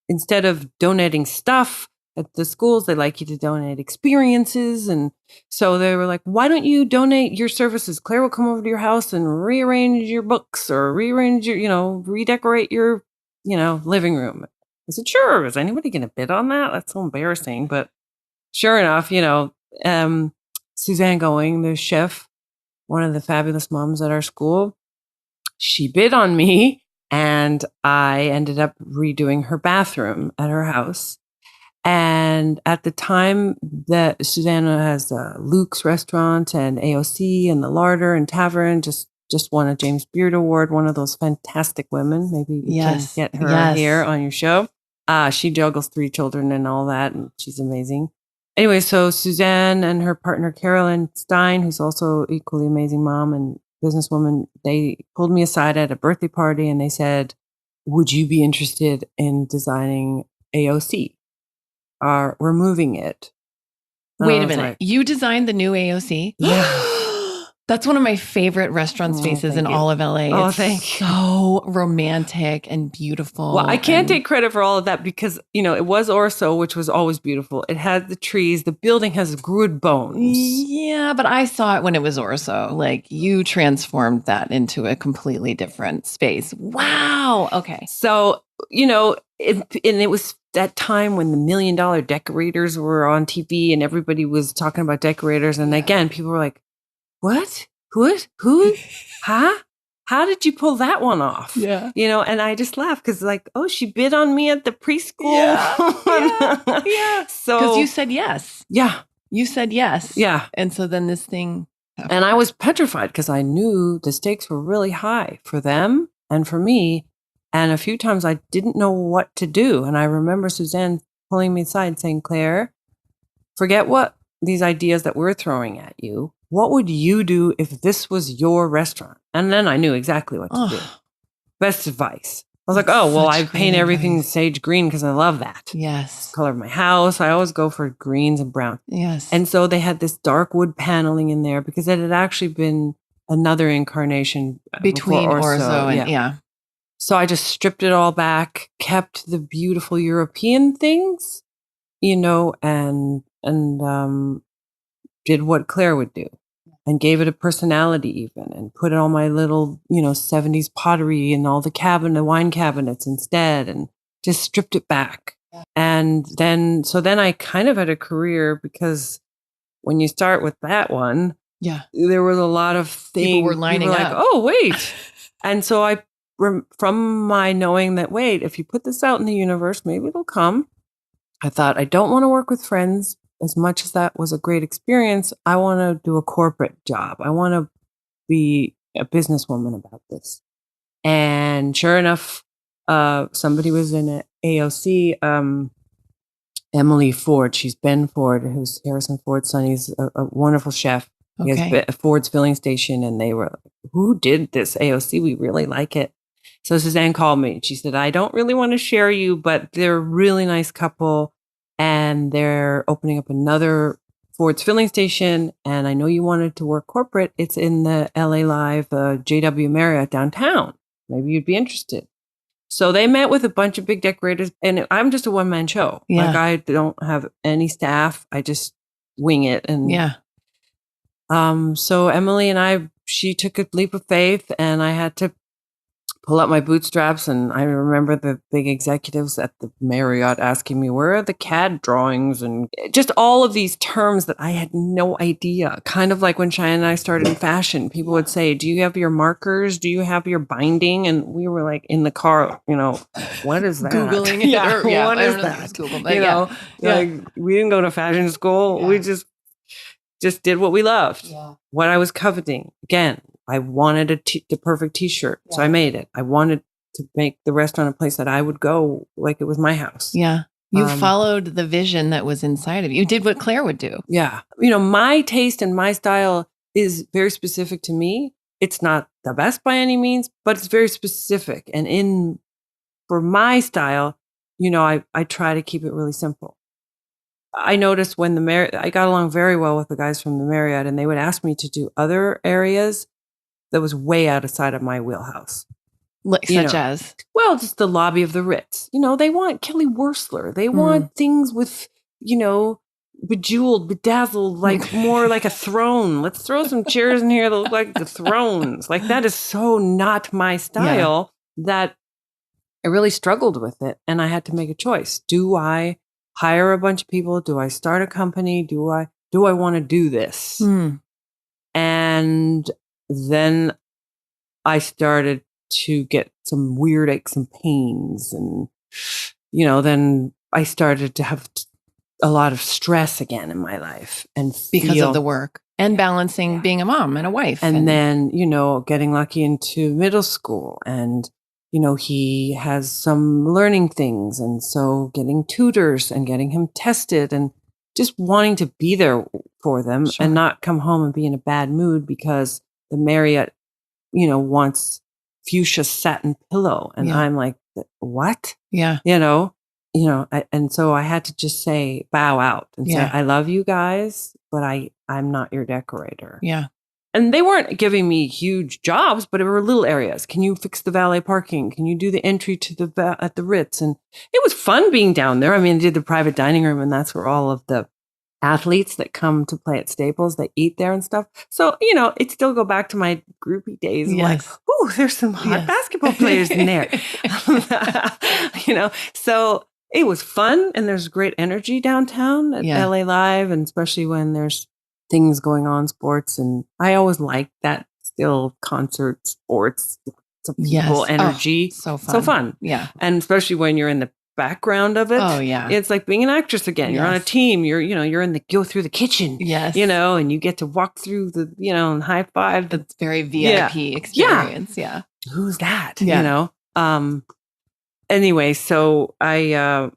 [SPEAKER 1] instead of donating stuff at the schools, they like you to donate experiences. And so they were like, why don't you donate your services? Claire will come over to your house and rearrange your books or rearrange your, redecorate your, living room. I said, sure. Is anybody going to bid on that? That's so embarrassing. But sure enough, Suzanne Going, the chef, one of the fabulous moms at our school, she bid on me and I ended up redoing her bathroom at her house. And at the time that Susanna has Luke's restaurant and AOC and the Larder and Tavern, just won a James Beard Award, one of those fantastic women. Maybe you can get her here on your show. She juggles 3 children and all that, and she's amazing. Anyway, so Suzanne and her partner, Carolyn Stein, who's also equally amazing mom and businesswoman, they pulled me aside at a birthday party and they said, would you be interested in designing AOC? We're moving it.
[SPEAKER 3] Wait a minute. Like, you designed the new AOC?
[SPEAKER 1] Yeah.
[SPEAKER 3] That's one of my favorite restaurant spaces in all of LA.
[SPEAKER 1] Oh,
[SPEAKER 3] it's
[SPEAKER 1] thank you.
[SPEAKER 3] So romantic and beautiful.
[SPEAKER 1] Well, I can't take credit for all of that because, it was Orso, which was always beautiful. It had the trees. The building has good bones.
[SPEAKER 3] Yeah, but I saw it when it was Orso. Like you transformed that into a completely different space. Wow. Okay.
[SPEAKER 1] So, and it was that time when the $1 million decorators were on TV and everybody was talking about decorators. And again, people were like, what? Who? Huh? How did you pull that one off?
[SPEAKER 3] Yeah.
[SPEAKER 1] And I just laughed because like, oh, she bid on me at the preschool.
[SPEAKER 3] Yeah.
[SPEAKER 1] So,
[SPEAKER 3] because you said yes.
[SPEAKER 1] Yeah.
[SPEAKER 3] You said yes.
[SPEAKER 1] Yeah.
[SPEAKER 3] And so then this thing happened.
[SPEAKER 1] And I was petrified because I knew the stakes were really high for them and for me. And a few times I didn't know what to do. And I remember Suzanne pulling me aside saying, Claire, forget what these ideas that we're throwing at you. What would you do if this was your restaurant? And then I knew exactly what to do. Best advice. I was like, oh, well, I paint everything sage green because I love that.
[SPEAKER 3] Yes.
[SPEAKER 1] Color of my house. I always go for greens and brown.
[SPEAKER 3] Yes.
[SPEAKER 1] And so they had this dark wood paneling in there because it had actually been another incarnation
[SPEAKER 3] between Orzo and
[SPEAKER 1] yeah. So I just stripped it all back, kept the beautiful European things, and did what Claire would do. And gave it a personality even and put all my little, 70s pottery and all the wine cabinets instead and just stripped it back. Yeah. And then I kind of had a career because when you start with that one, there was a lot of things.
[SPEAKER 3] People were lining up.
[SPEAKER 1] Like, oh, wait. And so from my knowing that, wait, if you put this out in the universe, maybe it'll come. I thought, I don't want to work with friends. As much as that was a great experience, I want to do a corporate job. I want to be a businesswoman about this. And sure enough, somebody was in an AOC, Emily Ford. She's Ben Ford, who's Harrison Ford's son. He's a wonderful chef. He has Ford's filling station. And they were like, who did this AOC? We really like it. So Suzanne called me. She said, I don't really want to share you, but they're a really nice couple. And they're opening up another Ford's filling station. And I know you wanted to work corporate. It's in the LA Live JW Marriott downtown. Maybe you'd be interested. So they met with a bunch of big decorators. And I'm just a one-man show. Yeah. Like I don't have any staff. I just wing it. And so Emily and she took a leap of faith and I had to pull up my bootstraps. And I remember the big executives at the Marriott asking me, where are the CAD drawings? And just all of these terms that I had no idea. Kind of like when Cheyenne and I started in fashion, people would say, do you have your markers? Do you have your binding? And we were like in the car, what is that?
[SPEAKER 3] Googling it.
[SPEAKER 1] Yeah, what is that? Google, but like we didn't go to fashion school. Yeah. We just did what we loved. Yeah. What I was coveting. Again, I wanted the perfect t-shirt. Yeah. So I made it. I wanted to make the restaurant a place that I would go like it was my house.
[SPEAKER 3] Yeah. You followed the vision that was inside of you. You did what Claire would do.
[SPEAKER 1] Yeah. My taste and my style is very specific to me. It's not the best by any means, but it's very specific. And for my style, I try to keep it really simple. I noticed when I got along very well with the guys from the Marriott, and they would ask me to do other areas that was way outside of my wheelhouse.
[SPEAKER 3] Such as?
[SPEAKER 1] Well, just the lobby of the Ritz. They want Kelly Wearstler. They want things with, bejeweled, bedazzled, like more like a throne. Let's throw some chairs in here that look like the thrones. Like that is so not my style that I really struggled with it. And I had to make a choice. Do I hire a bunch of people? Do I start a company? Do I want to do this? And then I started to get some weird aches and pains. And, then I started to have a lot of stress again in my life. And
[SPEAKER 3] because of the work and balancing being a mom and a wife.
[SPEAKER 1] And then, getting lucky into middle school. And, he has some learning things. And so getting tutors and getting him tested and just wanting to be there for them and not come home and be in a bad mood because the Marriott wants fuchsia satin pillow. And I'm like, what?
[SPEAKER 3] Yeah.
[SPEAKER 1] And so I had to just bow out and say, I love you guys, but I'm not your decorator.
[SPEAKER 3] Yeah.
[SPEAKER 1] And they weren't giving me huge jobs, but it were little areas. Can you fix the valet parking? Can you do the entry to at the Ritz? And it was fun being down there. I mean, I did the private dining room, and that's where all of the athletes that come to play at Staples, they eat there and stuff. So, it still go back to my groupie days. Yes. Like, oh, there's some hot basketball players in there. So it was fun, and there's great energy downtown at
[SPEAKER 3] Yeah.
[SPEAKER 1] LA Live, and especially when there's things going on, sports. And I always liked that still concert sports, some people,
[SPEAKER 3] Yes.
[SPEAKER 1] energy.
[SPEAKER 3] So fun.
[SPEAKER 1] So fun.
[SPEAKER 3] Yeah.
[SPEAKER 1] And especially when you're in the background of it.
[SPEAKER 3] Oh, yeah.
[SPEAKER 1] It's like being an actress again. You're on a
[SPEAKER 3] Yes.
[SPEAKER 1] team. You're in the go through the kitchen.
[SPEAKER 3] Yes.
[SPEAKER 1] And you get to walk through the, and high five.
[SPEAKER 3] That's very VIP experience. Yeah.
[SPEAKER 1] Who's that?
[SPEAKER 3] Yeah.
[SPEAKER 1] Anyway, so I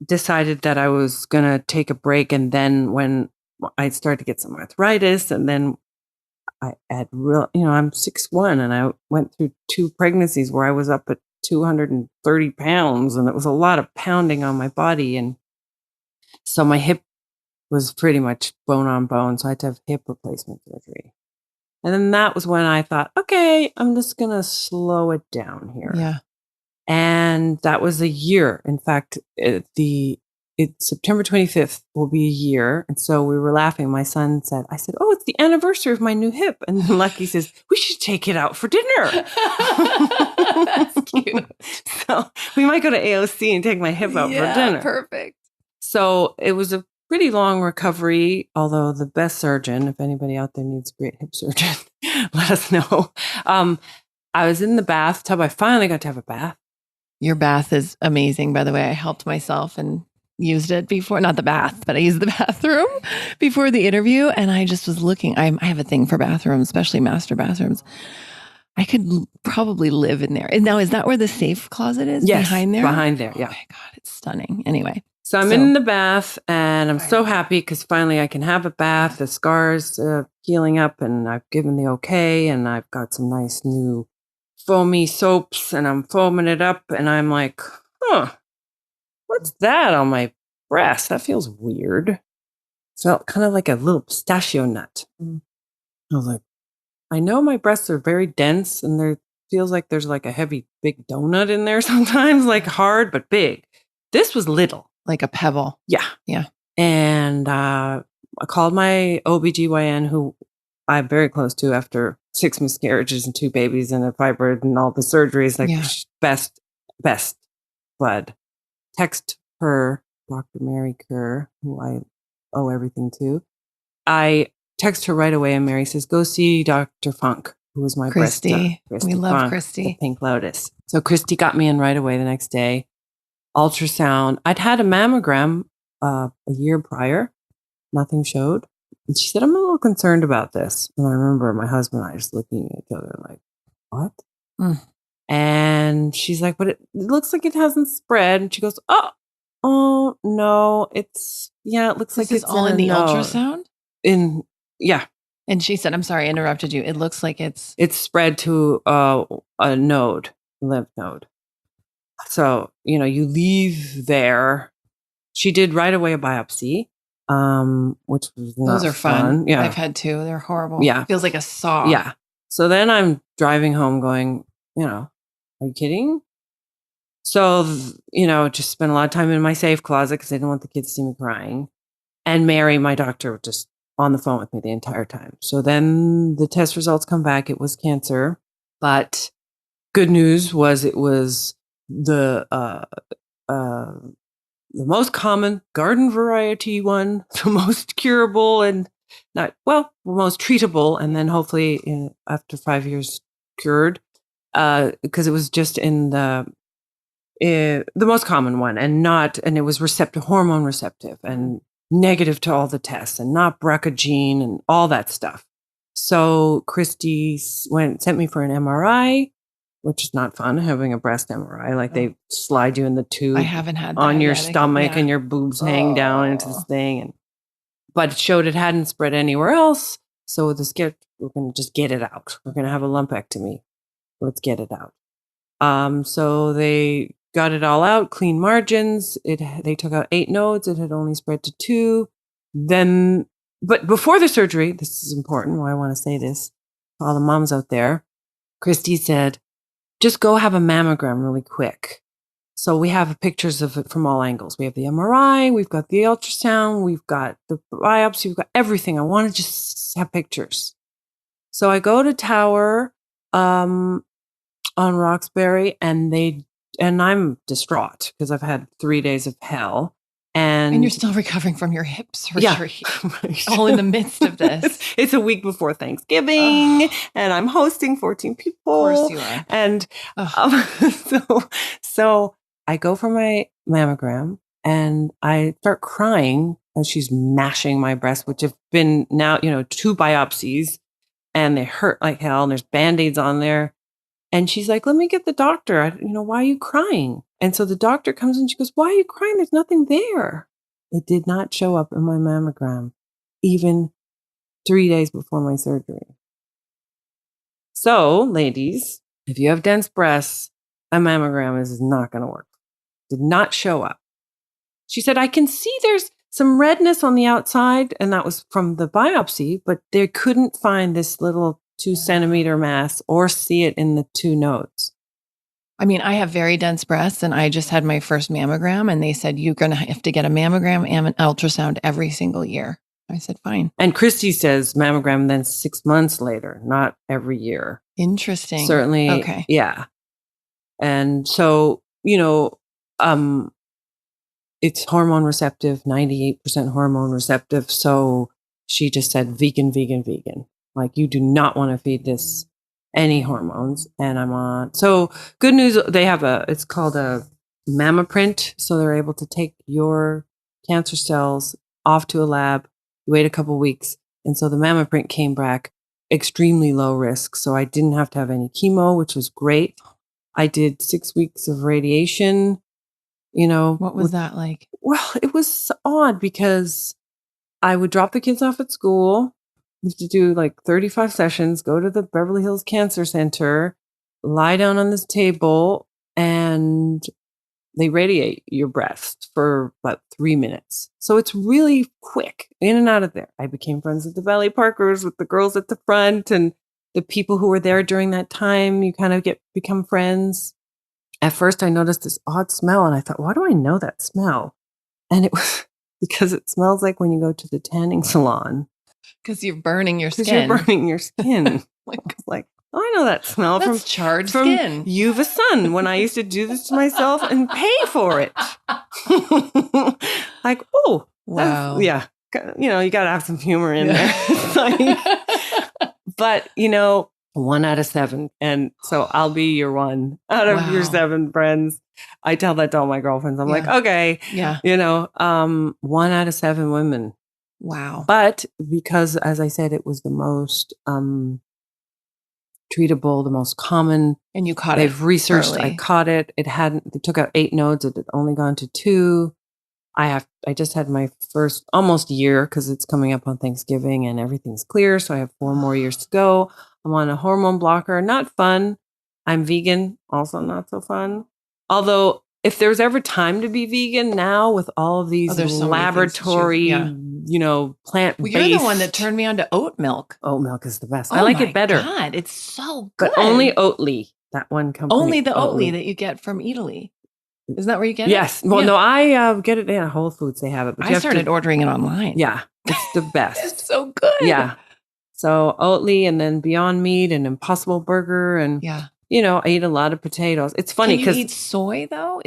[SPEAKER 1] decided that I was going to take a break. And then when I started to get some arthritis, and then I had I'm 6'1", and I went through 2 pregnancies where I was up at 230 pounds, and it was a lot of pounding on my body. And so my hip was pretty much bone on bone. So I had to have hip replacement surgery. And then that was when I thought, okay, I'm just going to slow it down here.
[SPEAKER 3] Yeah.
[SPEAKER 1] And that was a year. In fact, September 25th will be a year. And so we were laughing. My son said, oh, it's the anniversary of my new hip. And Lucky says, we should take it out for dinner.
[SPEAKER 3] That's cute.
[SPEAKER 1] So we might go to AOC and take my hip out for dinner.
[SPEAKER 3] Perfect.
[SPEAKER 1] So it was a pretty long recovery, although the best surgeon, if anybody out there needs a great hip surgeon, let us know. I was in the bathtub. I finally got to have a bath.
[SPEAKER 3] Your bath is amazing, by the way. I helped myself and used it before, not the bath, but I used the bathroom before the interview. And I just was looking. I have a thing for bathrooms, especially master bathrooms. I could probably live in there. And now, is that where the safe closet is?
[SPEAKER 1] Yes,
[SPEAKER 3] behind there?
[SPEAKER 1] Behind there, yeah.
[SPEAKER 3] Oh my God, it's stunning. Anyway.
[SPEAKER 1] So I'm in the bath, and I'm so happy because finally I can have a bath. The scars healing up, and I've given the okay, and I've got some nice new foamy soaps, and I'm foaming it up, and I'm like, what's that on my breast? That feels weird. Felt kind of like a little pistachio nut. I was like, I know my breasts are very dense, and there feels like there's like a heavy big donut in there sometimes, like hard but big. This was little.
[SPEAKER 3] Like a pebble.
[SPEAKER 1] Yeah.
[SPEAKER 3] Yeah.
[SPEAKER 1] And I called my OBGYN, who I'm very close to after 6 miscarriages and 2 babies and a fibroid and all the surgeries. Like, best bud. Text her, Dr. Mary Kerr, who I owe everything to. I text her right away, and Mary says, go see Dr. Funk, who was my
[SPEAKER 3] Christy.
[SPEAKER 1] Christy
[SPEAKER 3] We love
[SPEAKER 1] Funk,
[SPEAKER 3] Christy.
[SPEAKER 1] the Pink Lotus. So Christy got me in right away the next day. Ultrasound. I'd had a mammogram a year prior. Nothing showed. And she said, I'm a little concerned about this. And I remember my husband and I just looking at each other like, what? And she's like, but it looks like it hasn't spread. And she goes, oh no, it looks like
[SPEAKER 3] it's all in the ultrasound?
[SPEAKER 1] Yeah.
[SPEAKER 3] And she said, I'm sorry, I interrupted you. It looks like it's
[SPEAKER 1] spread to a node, lymph node. So, you leave there. She did right away a biopsy, which was
[SPEAKER 3] those are fun.
[SPEAKER 1] Yeah.
[SPEAKER 3] I've had 2. They're horrible.
[SPEAKER 1] Yeah.
[SPEAKER 3] Feels like a saw.
[SPEAKER 1] Yeah. So then I'm driving home going, are you kidding? So, just spent a lot of time in my safe closet because I didn't want the kids to see me crying. And Mary, my doctor, was just on the phone with me the entire time. So then the test results come back. It was cancer. But good news was it was the most common garden variety one, the most curable and most treatable. And then hopefully after 5 years cured, because it was just in the most common one and it was hormone receptive and negative to all the tests and not BRCA gene and all that stuff. So Christy sent me for an MRI, which is not fun, having a breast MRI. Like they slide you in the tube.
[SPEAKER 3] I haven't had that
[SPEAKER 1] on your
[SPEAKER 3] yet.
[SPEAKER 1] stomach and your boobs hang down into this thing. But it showed it hadn't spread anywhere else. So we're going to just get it out. We're going to have a lumpectomy. Let's get it out. So they got it all out, clean margins. They took out 8 nodes. It had only spread to 2. But before the surgery, this is important. Why I want to say this to all the moms out there. Christy said, just go have a mammogram really quick. So we have pictures of it from all angles. We have the MRI, we've got the ultrasound, we've got the biopsy, we've got everything. I want to just have pictures. So I go to Tower on Roxbury, and and I'm distraught because I've had 3 days of hell.
[SPEAKER 3] And you're still recovering from your hip surgery.
[SPEAKER 1] Yeah. Right.
[SPEAKER 3] All in the midst of this.
[SPEAKER 1] It's a week before Thanksgiving, and I'm hosting 14 people.
[SPEAKER 3] Of course you are.
[SPEAKER 1] And so I go for my mammogram, and I start crying as she's mashing my breast, which have been now, 2 biopsies, and they hurt like hell, and there's Band-Aids on there. And she's like, let me get the doctor. Why are you crying? And so the doctor comes in, she goes, why are you crying? There's nothing there. It did not show up in my mammogram, even 3 days before my surgery. So, ladies, if you have dense breasts, a mammogram is not going to work. Did not show up. She said, I can see there's some redness on the outside, and that was from the biopsy, but they couldn't find this little 2-centimeter mass or see it in the 2 nodes.
[SPEAKER 3] I mean, I have very dense breasts, and I just had my first mammogram, and they said, you're going to have to get a mammogram and an ultrasound every single year. I said, fine.
[SPEAKER 1] And Christy says mammogram then 6 months later, not every year.
[SPEAKER 3] Interesting.
[SPEAKER 1] Certainly.
[SPEAKER 3] Okay.
[SPEAKER 1] Yeah. And so, it's hormone receptive, 98% hormone receptive. So she just said, vegan, vegan, vegan. Like, you do not want to feed this any hormones. And I'm on. So good news. They have it's called a mammoprint. So they're able to take your cancer cells off to a lab. You wait a couple weeks. And so the mammoprint came back extremely low risk. So I didn't have to have any chemo, which was great. I did 6 weeks of radiation.
[SPEAKER 3] What was that like?
[SPEAKER 1] Well, it was odd because I would drop the kids off at school. You have to do like 35 sessions, go to the Beverly Hills Cancer Center, lie down on this table, and they radiate your breast for about 3 minutes. So it's really quick, in and out of there. I became friends with the Valley Parkers, with the girls at the front, and the people who were there during that time. You kind of become friends. At first, I noticed this odd smell, and I thought, why do I know that smell? And it was because it smells like when you go to the tanning salon.
[SPEAKER 3] Because you're burning your skin.
[SPEAKER 1] Because you're burning your skin. like, oh, I know that smell
[SPEAKER 3] That's
[SPEAKER 1] from
[SPEAKER 3] charred
[SPEAKER 1] from
[SPEAKER 3] skin.
[SPEAKER 1] You've a Son, when I used to do this to myself and pay for it. Like, oh,
[SPEAKER 3] wow.
[SPEAKER 1] Yeah. You got to have some humor in there. But, 1 out of 7. And so I'll be your 1 out of your 7 friends. I tell that to all my girlfriends. I'm like, okay.
[SPEAKER 3] Yeah.
[SPEAKER 1] 1 out of 7 women.
[SPEAKER 3] Wow.
[SPEAKER 1] But because, as I said, it was the most treatable, the most common.
[SPEAKER 3] And you caught it.
[SPEAKER 1] They've researched.
[SPEAKER 3] early.
[SPEAKER 1] I caught it. They took out 8 nodes. It had only gone to 2. I just had my first almost year because it's coming up on Thanksgiving and everything's clear. So I have 4 more years to go. I'm on a hormone blocker. Not fun. I'm vegan. Also not so fun. Although if there's ever time to be vegan now with all of these
[SPEAKER 3] so
[SPEAKER 1] laboratory, plant-based.
[SPEAKER 3] Well, you're the one that turned me on to oat milk.
[SPEAKER 1] Oat milk is the best. I like it better.
[SPEAKER 3] God, it's so good.
[SPEAKER 1] But only Oatly, that one company.
[SPEAKER 3] Only the Oatly that you get from Italy. Isn't that where you get it?
[SPEAKER 1] Yes. Well, no, I get it in Whole Foods. They have it. But
[SPEAKER 3] I started ordering it online.
[SPEAKER 1] Yeah. It's the best.
[SPEAKER 3] It's so good.
[SPEAKER 1] Yeah. So Oatly, and then Beyond Meat and Impossible Burger. And, I eat a lot of potatoes. It's funny because.
[SPEAKER 3] Can you eat soy, though?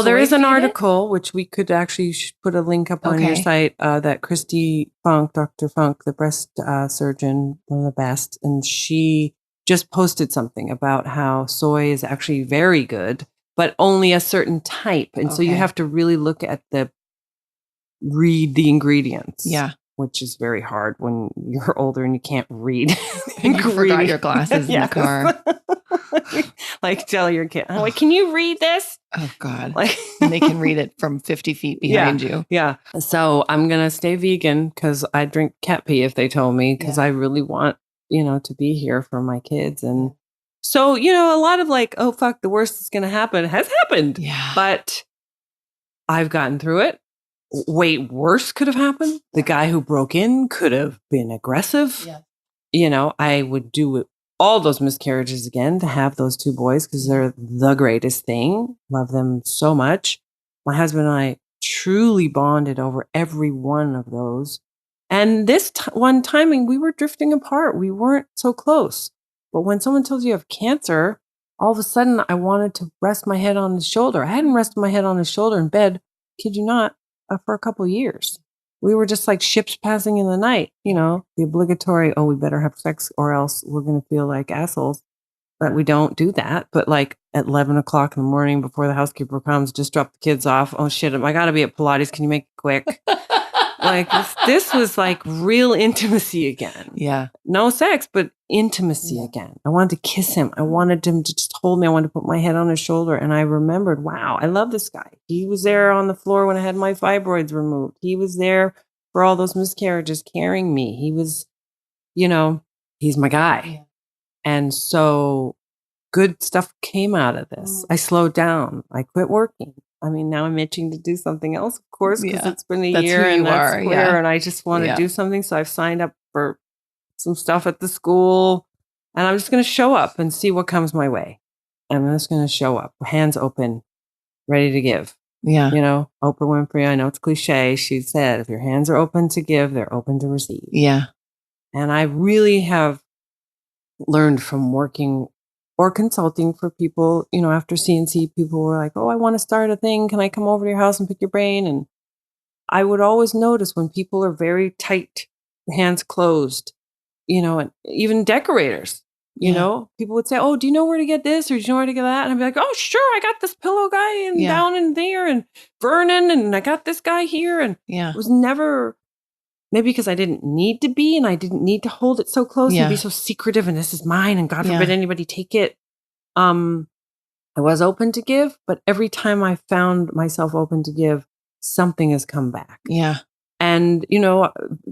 [SPEAKER 1] There is an article, which we could actually put a link up on your site, that Christy Funk, Dr. Funk, the breast surgeon, one of the best, and she just posted something about how soy is actually very good, but only a certain type. And so you have to really read the ingredients.
[SPEAKER 3] Yeah.
[SPEAKER 1] Which is very hard when you're older and you can't read.
[SPEAKER 3] And you forgot your glasses in the car.
[SPEAKER 1] Like, tell your kid, oh, wait, can you read this?
[SPEAKER 3] Oh, God. And they can read it from 50 feet behind you.
[SPEAKER 1] Yeah. So I'm going to stay vegan because I drink cat pee if they told me, because I really want, to be here for my kids. And so, a lot of like, oh, fuck, the worst is going to happen has happened.
[SPEAKER 3] Yeah.
[SPEAKER 1] But I've gotten through it. Way worse could have happened. The guy who broke in could have been aggressive. Yeah. I would do all those miscarriages again to have those 2 boys because they're the greatest thing. Love them so much. My husband and I truly bonded over every one of those. And this one timing, we were drifting apart. We weren't so close. But when someone tells you have cancer, all of a sudden I wanted to rest my head on his shoulder. I hadn't rested my head on his shoulder in bed, kid you not, for a couple of years. We were just like ships passing in the night, the obligatory, we better have sex or else we're going to feel like assholes. But we don't do that. But like at 11 o'clock in the morning before the housekeeper comes, just drop the kids off. Oh shit, I got to be at Pilates. Can you make it quick? Like this was like real intimacy again.
[SPEAKER 3] Yeah.
[SPEAKER 1] No sex, but intimacy again. I wanted to kiss him. I wanted him to just hold me. I wanted to put my head on his shoulder. And I remembered, wow, I love this guy. He was there on the floor when I had my fibroids removed. He was there for all those miscarriages carrying me. He was, he's my guy. Yeah. And so good stuff came out of this. I slowed down. I quit working. I mean, now I'm itching to do something else, of course, because it's been a year and that's Claire, and I just want to do something. So I've signed up for some stuff at the school, and I'm just going to show up and see what comes my way. I'm just going to show up, hands open, ready to give.
[SPEAKER 3] Yeah.
[SPEAKER 1] Oprah Winfrey, I know it's cliche. She said, if your hands are open to give, they're open to receive.
[SPEAKER 3] Yeah.
[SPEAKER 1] And I really have learned from working or consulting for people, after C&C, people were like, I want to start a thing. Can I come over to your house and pick your brain? And I would always notice when people are very tight, hands closed, and even decorators, people would say, do you know where to get this? Or do you know where to get that? And I'd be like, oh, sure. I got this pillow guy and down in there and Vernon, and I got this guy here. And it was never, maybe because I didn't need to be, and I didn't need to hold it so close and be so secretive, and this is mine, and God forbid anybody take it. I was open to give, but every time I found myself open to give, something has come back.
[SPEAKER 3] Yeah.
[SPEAKER 1] And,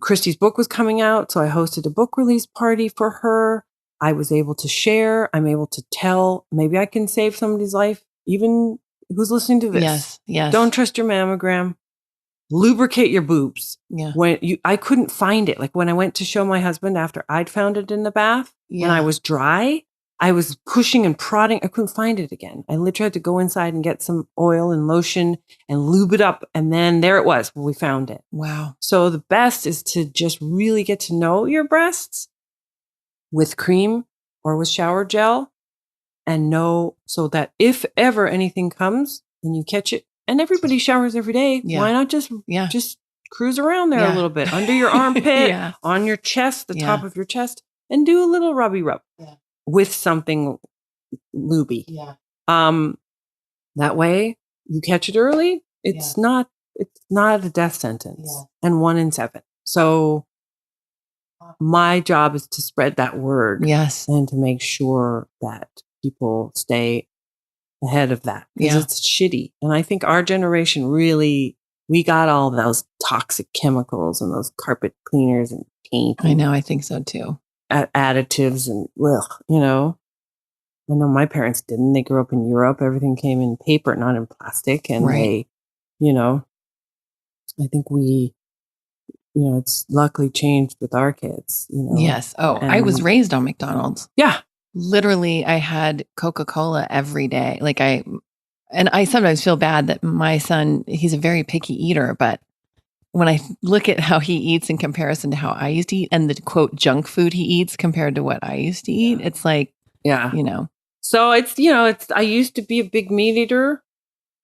[SPEAKER 1] Christy's book was coming out, so I hosted a book release party for her. I was able to share. I'm able to tell. Maybe I can save somebody's life, even who's listening to this.
[SPEAKER 3] Yes, yes.
[SPEAKER 1] Don't trust your mammogram. Lubricate your boobs.
[SPEAKER 3] Yeah.
[SPEAKER 1] I couldn't find it. Like when I went to show my husband after I'd found it in the bath and I was dry, I was pushing and prodding. I couldn't find it again. I literally had to go inside and get some oil and lotion and lube it up. And then there it was. We found it.
[SPEAKER 3] Wow.
[SPEAKER 1] So the best is to just really get to know your breasts with cream or with shower gel, and know so that if ever anything comes and you catch it, and everybody showers every day, why not just cruise around there a little bit under your armpit, on your chest, the top of your chest, and do a little rubby rub with something lubey. Yeah. That way you catch it early. It's not a death sentence. And 1 in 7. So my job is to spread that word.
[SPEAKER 3] Yes.
[SPEAKER 1] And to make sure that people stay ahead of that, because it's shitty. And I think our generation really, we got all those toxic chemicals and those carpet cleaners and paint.
[SPEAKER 3] I know. I think so too.
[SPEAKER 1] Additives and I know my parents didn't. They grew up in Europe. Everything came in paper, not in plastic. And they, I think we, it's luckily changed with our kids,
[SPEAKER 3] Yes. And I was raised on McDonald's.
[SPEAKER 1] Yeah.
[SPEAKER 3] Literally, I had Coca-Cola every day. I sometimes feel bad that my son, he's a very picky eater, but when I look at how he eats in comparison to how I used to eat, and the quote junk food he eats compared to what I used to eat, it's like,
[SPEAKER 1] So it's, I used to be a big meat eater.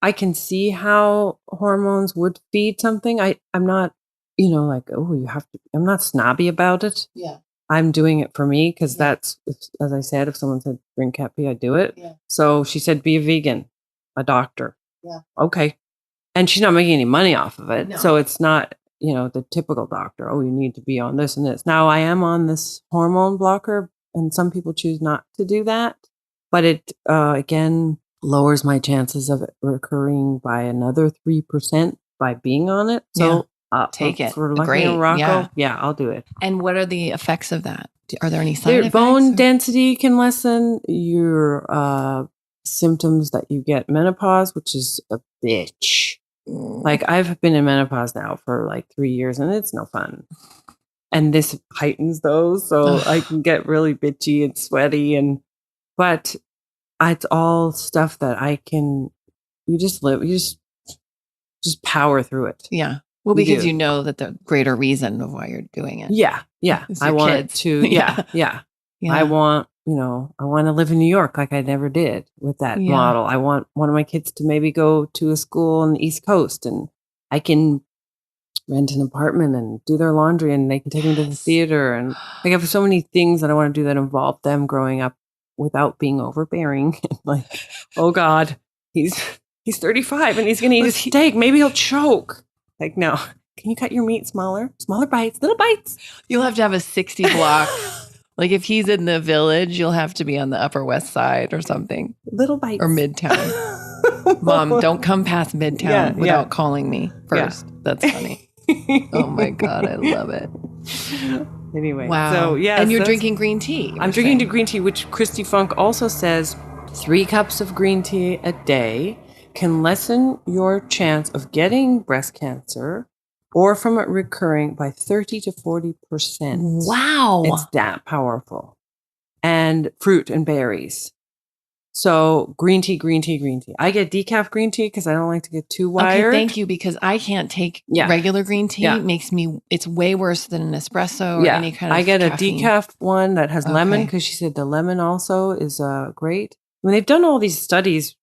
[SPEAKER 1] I can see how hormones would feed something. I'm not, you have to, I'm not snobby about it.
[SPEAKER 3] Yeah.
[SPEAKER 1] I'm doing it for me because that's, as I said, if someone said drink cat pee, I do it. Yeah. So she said, be a vegan, a doctor. Yeah. Okay. And she's not making any money off of it. No. So it's not, the typical doctor. Oh, you need to be on this and this. Now I am on this hormone blocker, and some people choose not to do that. But it, again, lowers my chances of it recurring by another 3% by being on it. So
[SPEAKER 3] take it.
[SPEAKER 1] For Lucky and Rocco, I'll do it.
[SPEAKER 3] And what are the effects of that? Are there any side effects?
[SPEAKER 1] Bone density can lessen your symptoms that you get menopause, which is a bitch. Like I've been in menopause now for like 3 years, and it's no fun. And this heightens those, so I can get really bitchy and sweaty, but it's all stuff that I can. You just just power through it.
[SPEAKER 3] Yeah. Well, because you know that the greater reason of why you're doing it.
[SPEAKER 1] Yeah. Yeah. I want it to. Yeah.
[SPEAKER 3] Yeah.
[SPEAKER 1] I want to live in New York like I never did with that model. I want one of my kids to maybe go to a school on the East Coast and I can rent an apartment and do their laundry and they can take them to the theater. And I have so many things that I want to do that involve them growing up without being overbearing. Like, oh God, he's 35 and he's going to eat a steak. Maybe he'll choke. Like, no, can you cut your meat smaller bites, little bites?
[SPEAKER 3] You'll have to have a 60 block. Like if he's in the Village, you'll have to be on the Upper West Side or something.
[SPEAKER 1] Little bites.
[SPEAKER 3] Or Midtown. Mom, don't come past Midtown without calling me first. That's funny. Oh my God, I love it.
[SPEAKER 1] Anyway.
[SPEAKER 3] Wow.
[SPEAKER 1] So,
[SPEAKER 3] and you're drinking green tea.
[SPEAKER 1] I'm drinking green tea, which Christy Funk also says 3 cups of green tea a day can lessen your chance of getting breast cancer or from it recurring by 30 to 40%.
[SPEAKER 3] Wow.
[SPEAKER 1] It's that powerful. And fruit and berries. So green tea. I get decaf green tea because I don't like to get too wired.
[SPEAKER 3] Okay, thank you, because I can't take regular green tea. It's way worse than an espresso or any kind of
[SPEAKER 1] I get
[SPEAKER 3] caffeine.
[SPEAKER 1] a decaf one that has lemon because she said the lemon also is great. I mean, they've done all these studies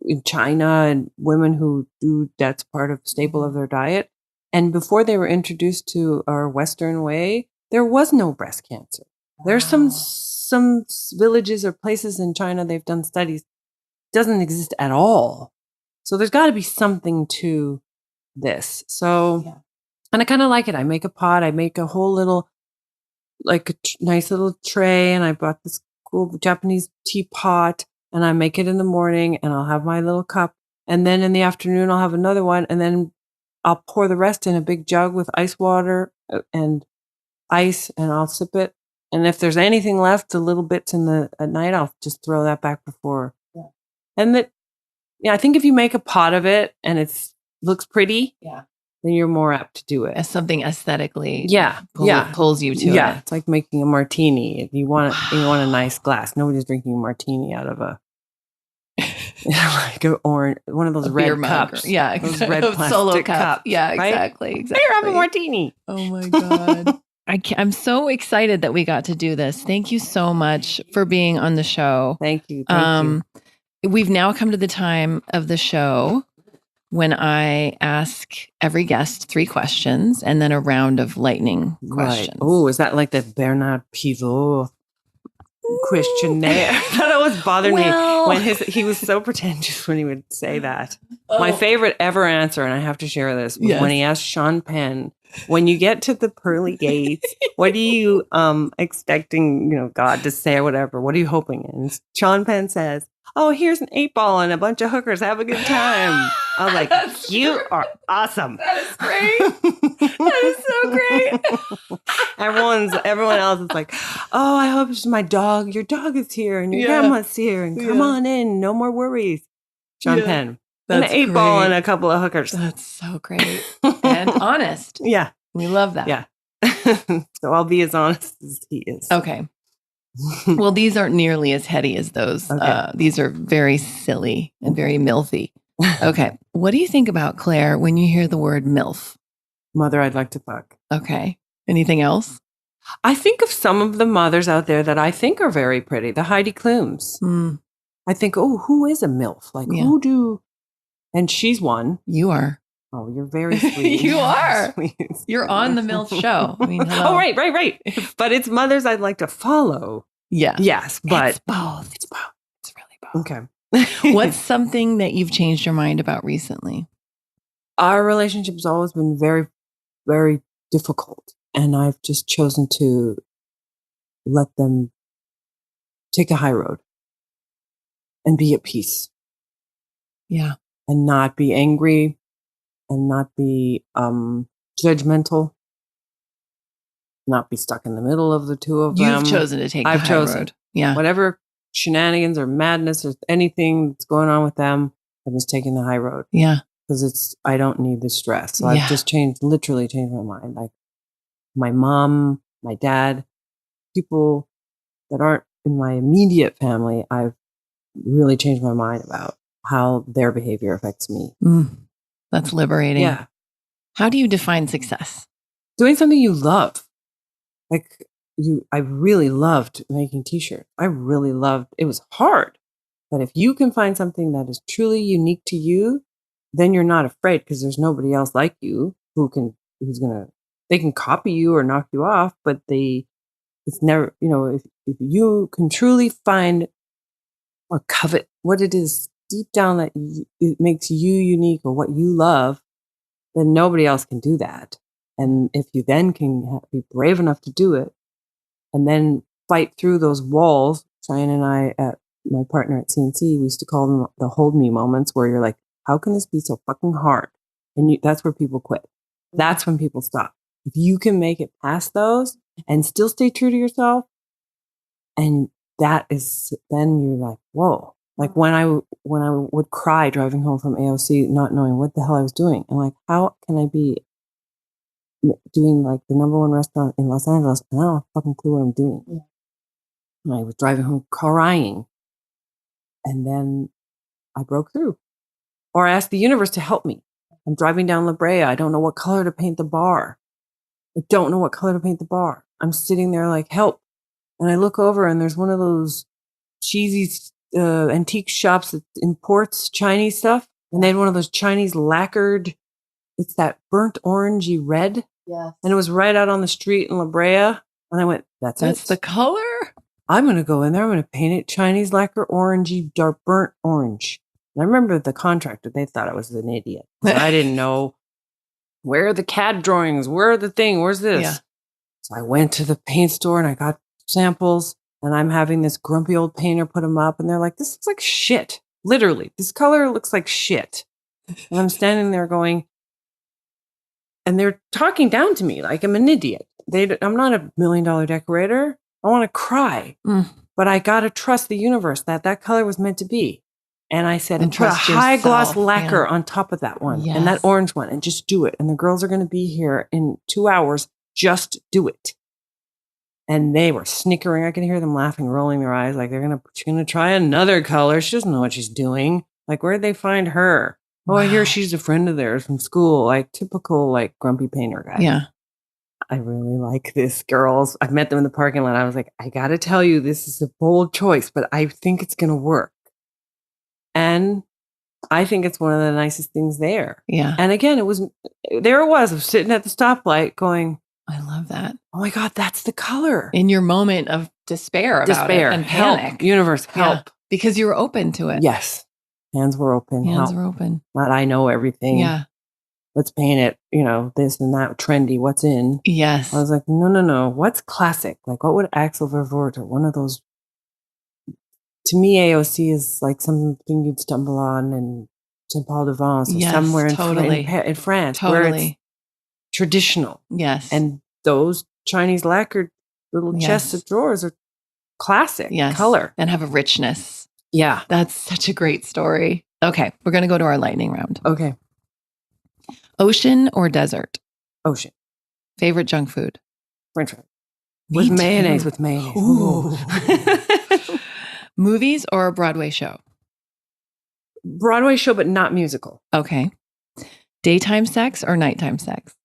[SPEAKER 1] in China and women who do that's part of staple of their diet. And before they were introduced to our Western way, there was no breast cancer. There's some villages or places in China they've done studies. It doesn't exist at all. So there's got to be something to this. So, and I kind of like it. I make a pot. I make a whole little, like a nice little tray. And I bought this cool Japanese teapot. And I make it in the morning. And I'll have my little cup. And then in the afternoon, I'll have another one. And then I'll pour the rest in a big jug with ice water and ice. And I'll sip it. And if there's anything left, the little bits at night, I'll just throw that back before. Yeah. And I think if you make a pot of it and it looks pretty, then you're more apt to do it.
[SPEAKER 3] As something aesthetically, pulls you to it.
[SPEAKER 1] Yeah, it's like making a martini. If you want a nice glass. Nobody's drinking a martini out of a like an orange, one of those red cups.
[SPEAKER 3] Those red plastic
[SPEAKER 1] solo
[SPEAKER 3] cup. Yeah, exactly.
[SPEAKER 1] Here, have a martini.
[SPEAKER 3] Oh my God. I'm so excited that we got to do this. Thank you so much for being on the show.
[SPEAKER 1] Thank you. Thank you.
[SPEAKER 3] We've now come to the time of the show when I ask every guest 3 questions and then a round of lightning questions.
[SPEAKER 1] Oh, is that like the Bernard Pivot questionnaire? That always bothered me when he was so pretentious when he would say that. My favorite ever answer, and I have to share this, was when he asked Sean Penn, when you get to the pearly gates, what are you expecting, God to say or whatever? What are you hoping? And Sean Penn says, "Oh, here's an 8-ball and a bunch of hookers. Have a good time." I was like, "You are awesome."
[SPEAKER 3] That is great. That is so great.
[SPEAKER 1] Everyone else is like, "Oh, I hope it's my dog. Your dog is here and your grandma's here and come on in. No more worries." Sean Penn.
[SPEAKER 3] That's
[SPEAKER 1] an 8-ball and a couple of hookers.
[SPEAKER 3] That's so great. And honest.
[SPEAKER 1] Yeah.
[SPEAKER 3] We love that.
[SPEAKER 1] Yeah. So I'll be as honest as he is.
[SPEAKER 3] Okay. Well, these aren't nearly as heady as those.
[SPEAKER 1] Okay.
[SPEAKER 3] These are very silly and very MILFy. Okay. What do you think about, Claire, when you hear the word MILF?
[SPEAKER 1] Mother I'd like to fuck.
[SPEAKER 3] Okay. Anything else?
[SPEAKER 1] I think of some of the mothers out there that I think are very pretty. The Heidi Klums. I think, oh, who is a MILF? Like, who do... And she's one.
[SPEAKER 3] You are.
[SPEAKER 1] Oh, you're very sweet.
[SPEAKER 3] You are.
[SPEAKER 1] Sweet.
[SPEAKER 3] You're on the MILF show. I mean, hello.
[SPEAKER 1] Oh, right. But it's mothers I'd like to follow.
[SPEAKER 3] Yeah.
[SPEAKER 1] Yes, but...
[SPEAKER 3] It's both.
[SPEAKER 1] It's both.
[SPEAKER 3] It's really both.
[SPEAKER 1] Okay.
[SPEAKER 3] What's something that you've changed your mind about recently?
[SPEAKER 1] Our relationship has always been very, very difficult. And I've just chosen to let them take the high road and be at peace.
[SPEAKER 3] Yeah.
[SPEAKER 1] And not be angry and not be judgmental, not be stuck in the middle of the two of them.
[SPEAKER 3] You've chosen to take the high road. Yeah.
[SPEAKER 1] Whatever shenanigans or madness or anything that's going on with them, I'm just taking the high road.
[SPEAKER 3] Yeah.
[SPEAKER 1] Because I don't need the stress. So I've just literally changed my mind. Like my mom, my dad, people that aren't in my immediate family, I've really changed my mind about how their behavior affects me.
[SPEAKER 3] That's liberating.
[SPEAKER 1] Yeah.
[SPEAKER 3] How do you define success?
[SPEAKER 1] Doing something you love. Like I really loved making t-shirts. I really loved, it was hard. But if you can find something that is truly unique to you, then you're not afraid because there's nobody else like you they can copy you or knock you off, but it's never, if you can truly find or covet what it is deep down that it makes you unique or what you love, then nobody else can do that. And if you then can be brave enough to do it and then fight through those walls, Cheyenne and I, my partner at C&C, we used to call them the hold me moments where you're like, how can this be so fucking hard? And that's where people quit. That's when people stop. If you can make it past those and still stay true to yourself, and then you're like, whoa. Like when I would cry driving home from AOC, not knowing what the hell I was doing. And like, how can I be doing like the #1 restaurant in Los Angeles and I don't have a fucking clue what I'm doing? Yeah. And I was driving home crying. And then I broke through. Or I asked the universe to help me. I'm driving down La Brea. I don't know what color to paint the bar. I'm sitting there like, help. And I look over and there's one of those cheesy antique shops that imports Chinese stuff. And they had one of those Chinese lacquered, it's that burnt orangey red.
[SPEAKER 3] Yeah.
[SPEAKER 1] And it was right out on the street in La Brea. And I went, that's
[SPEAKER 3] the color?
[SPEAKER 1] I'm going to go in there. I'm going to paint it Chinese lacquer orangey, dark burnt orange. And I remember the contractor, they thought I was an idiot. I didn't know where are the CAD drawings, where's this? Yeah. So I went to the paint store and I got samples and I'm having this grumpy old painter put them up and they're like, this looks like shit. Literally, this color looks like shit. And I'm standing there going, and they're talking down to me like I'm an idiot. I'm not $1 million decorator. I want to cry, but I got to trust the universe that color was meant to be. And I said, and put a high gloss lacquer on top of that one and that orange one and just do it. And the girls are going to be here in 2 hours. Just do it. And they were snickering. I can hear them laughing, rolling their eyes like she's going to try another color. She doesn't know what she's doing. Like, where'd they find her? Oh, I hear she's a friend of theirs from school, like typical, like grumpy painter guy.
[SPEAKER 3] Yeah.
[SPEAKER 1] I really like this, girls. I've met them in the parking lot. I was like, I got to tell you, this is a bold choice, but I think it's going to work. And I think it's one of the nicest things there.
[SPEAKER 3] Yeah.
[SPEAKER 1] And again, I was sitting at the stoplight going,
[SPEAKER 3] I love that.
[SPEAKER 1] Oh my God, that's the color.
[SPEAKER 3] In your moment of despair it and
[SPEAKER 1] help,
[SPEAKER 3] panic.
[SPEAKER 1] Universe, help.
[SPEAKER 3] Yeah. Because you were open to it.
[SPEAKER 1] Yes. Hands were open.
[SPEAKER 3] Hands were open.
[SPEAKER 1] Not I know everything.
[SPEAKER 3] Yeah.
[SPEAKER 1] Let's paint it, this and that, trendy, what's in.
[SPEAKER 3] Yes.
[SPEAKER 1] I was like, no. What's classic? Like, what would Axel Vervoort or one of those? To me, AOC is like something you'd stumble on in St. Paul de Vence or somewhere in France where it's traditional.
[SPEAKER 3] Yes.
[SPEAKER 1] And those Chinese lacquered little chests of drawers are classic color.
[SPEAKER 3] And have a richness.
[SPEAKER 1] Yeah.
[SPEAKER 3] That's such a great story. Okay. We're going to go to our lightning round.
[SPEAKER 1] Okay.
[SPEAKER 3] Ocean or desert?
[SPEAKER 1] Ocean.
[SPEAKER 3] Favorite junk food?
[SPEAKER 1] French fries. With mayonnaise.
[SPEAKER 3] Ooh. Movies or a Broadway show?
[SPEAKER 1] Broadway show, but not musical.
[SPEAKER 3] Okay. Daytime sex or nighttime sex?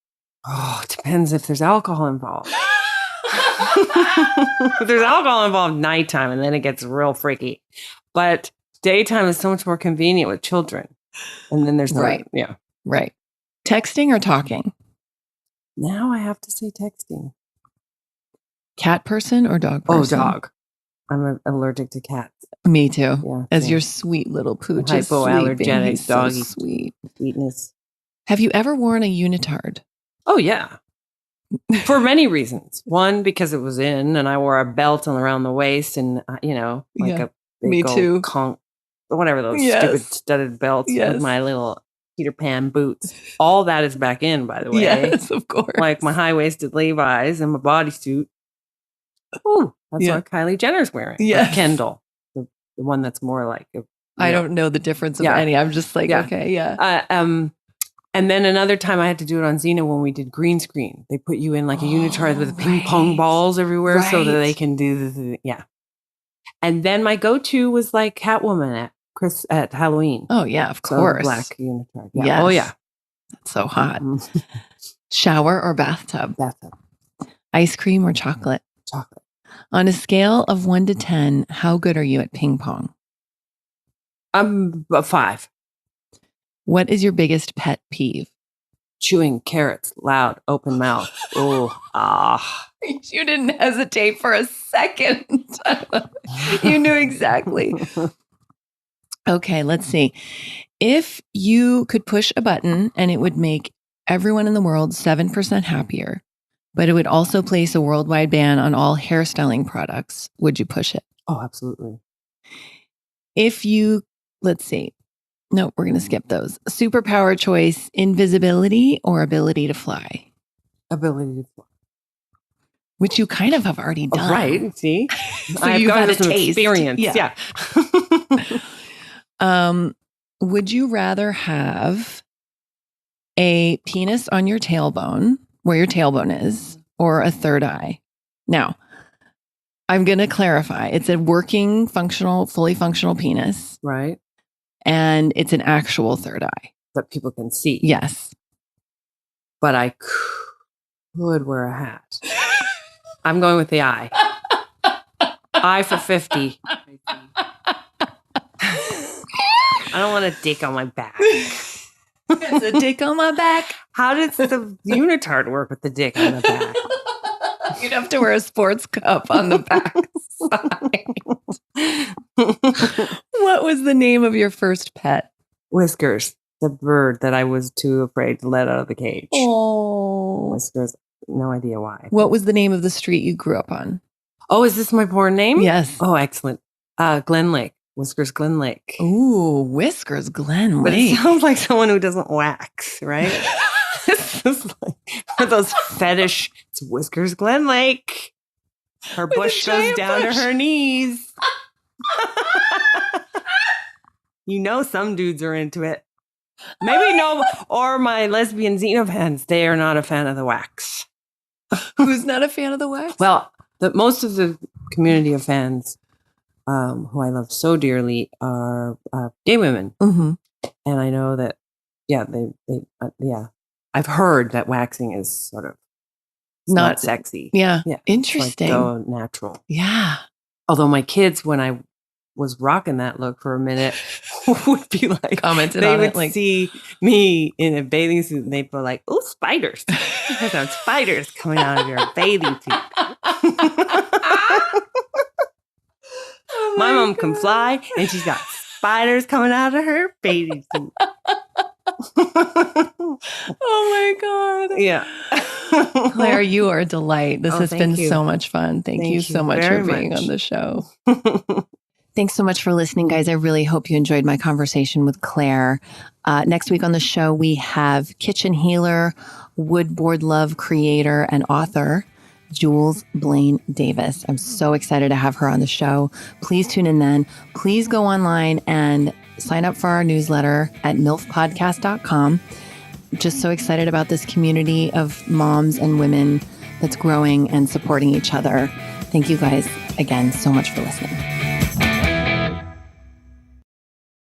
[SPEAKER 1] Oh, it depends if there's alcohol involved. If there's alcohol involved, nighttime, and then it gets real freaky. But daytime is so much more convenient with children. And then there's
[SPEAKER 3] Right. Texting or talking?
[SPEAKER 1] Now I have to say texting.
[SPEAKER 3] Cat person or dog person?
[SPEAKER 1] Oh, dog. I'm allergic to cats.
[SPEAKER 3] Me too.
[SPEAKER 1] Yeah,
[SPEAKER 3] As your sweet little pooch is
[SPEAKER 1] hypoallergenic
[SPEAKER 3] sleeping.
[SPEAKER 1] doggy.
[SPEAKER 3] So sweet.
[SPEAKER 1] Sweetness.
[SPEAKER 3] Have you ever worn a unitard?
[SPEAKER 1] Oh, yeah. For many reasons. One, because it was in and I wore a belt around the waist and, a big
[SPEAKER 3] Me too.
[SPEAKER 1] old conch, whatever those stupid studded belts with my little Peter Pan boots. All that is back in, by the way.
[SPEAKER 3] Yes, of course.
[SPEAKER 1] Like my high-waisted Levi's and my bodysuit. Ooh, that's what Kylie Jenner's wearing.
[SPEAKER 3] Yes.
[SPEAKER 1] Or Kendall, the one that's more like.
[SPEAKER 3] I don't know the difference of any. I'm just like, okay, yeah.
[SPEAKER 1] And then another time I had to do it on Xena when we did green screen. They put you in like a unitard with ping pong balls everywhere so that they can do the And then my go-to was like Catwoman at Halloween.
[SPEAKER 3] Oh yeah, of course.
[SPEAKER 1] So black unitard. Yeah.
[SPEAKER 3] Yes.
[SPEAKER 1] Oh yeah.
[SPEAKER 3] That's so hot. Shower or bathtub?
[SPEAKER 1] Bathtub.
[SPEAKER 3] Ice cream or chocolate?
[SPEAKER 1] Chocolate.
[SPEAKER 3] On a scale of 1 to 10, how good are you at ping pong?
[SPEAKER 1] I'm a 5.
[SPEAKER 3] What is your biggest pet peeve?
[SPEAKER 1] Chewing carrots, loud, open mouth.
[SPEAKER 3] You didn't hesitate for a second. You knew exactly. Okay, let's see. If you could push a button and it would make everyone in the world 7% happier, but it would also place a worldwide ban on all hairstyling products, would you push it?
[SPEAKER 1] Oh, absolutely.
[SPEAKER 3] If you, let's see. No, we're going to skip those. Superpower choice, invisibility or ability to fly?
[SPEAKER 1] Ability to fly.
[SPEAKER 3] Which you kind of have already done.
[SPEAKER 1] Oh, right. See?
[SPEAKER 3] So
[SPEAKER 1] I've
[SPEAKER 3] you've
[SPEAKER 1] got
[SPEAKER 3] had a
[SPEAKER 1] some
[SPEAKER 3] taste.
[SPEAKER 1] experience. Yeah.
[SPEAKER 3] Would you rather have a penis on your tailbone, where your tailbone is, or a third eye? Now, I'm going to clarify. It's a working, functional, fully functional penis.
[SPEAKER 1] Right.
[SPEAKER 3] And it's an actual third eye.
[SPEAKER 1] That people can see.
[SPEAKER 3] Yes.
[SPEAKER 1] But I could wear a hat. I'm going with the eye. Eye for 50. I don't want a dick on my back.
[SPEAKER 3] There's a dick on my back.
[SPEAKER 1] How does the unitard work with the dick on the back?
[SPEAKER 3] You'd have to wear a sports cup on the back side. What was the name of your first pet?
[SPEAKER 1] Whiskers, the bird that I was too afraid to let out of the cage.
[SPEAKER 3] Oh.
[SPEAKER 1] Whiskers, no idea why.
[SPEAKER 3] What was the name of the street you grew up on?
[SPEAKER 1] Oh, is this my porn name?
[SPEAKER 3] Yes.
[SPEAKER 1] Oh, excellent. Glen Lake. Whiskers Glen Lake.
[SPEAKER 3] Ooh, Whiskers Glen
[SPEAKER 1] But
[SPEAKER 3] Lake.
[SPEAKER 1] it sounds like someone who doesn't wax, right? It's just like one of those fetish. It's Whiskers Glen Lake. Her
[SPEAKER 3] With a
[SPEAKER 1] bush goes
[SPEAKER 3] giant
[SPEAKER 1] down
[SPEAKER 3] bush.
[SPEAKER 1] to her knees. You know some dudes are into it. Maybe no, or my lesbian Xeno fans, they are not a fan of the wax.
[SPEAKER 3] Who's not a fan of the wax?
[SPEAKER 1] Well, most of the community of fans who I love so dearly are gay women.
[SPEAKER 3] Mm-hmm.
[SPEAKER 1] And I know that, yeah, I've heard that waxing is sort of not sexy.
[SPEAKER 3] Yeah.
[SPEAKER 1] Yeah.
[SPEAKER 3] Interesting.
[SPEAKER 1] Like go natural.
[SPEAKER 3] Yeah.
[SPEAKER 1] Although my kids, when I was rocking that look for a minute, would be like,
[SPEAKER 3] Commented
[SPEAKER 1] they
[SPEAKER 3] on
[SPEAKER 1] would
[SPEAKER 3] it, like-
[SPEAKER 1] see me in a bathing suit and they'd be like, oh, spiders. There's some spiders coming out of your bathing suit.
[SPEAKER 3] Oh
[SPEAKER 1] My mom can
[SPEAKER 3] God.
[SPEAKER 1] fly and she's got spiders coming out of her bathing suit.
[SPEAKER 3] Oh my God.
[SPEAKER 1] Yeah.
[SPEAKER 3] Claire, you are a delight. This has
[SPEAKER 1] thank
[SPEAKER 3] been
[SPEAKER 1] you.
[SPEAKER 3] so much fun. Thank you so much for
[SPEAKER 1] very
[SPEAKER 3] being
[SPEAKER 1] much.
[SPEAKER 3] on the show. Thanks so much for listening, guys. I really hope you enjoyed my conversation with Claire. Next week on the show, we have kitchen healer, woodboard love creator, and author, Jules Blaine Davis. I'm so excited to have her on the show. Please tune in then. Please go online and sign up for our newsletter at milfpodcast.com. Just so excited about this community of moms and women that's growing and supporting each other. Thank you guys again so much for listening.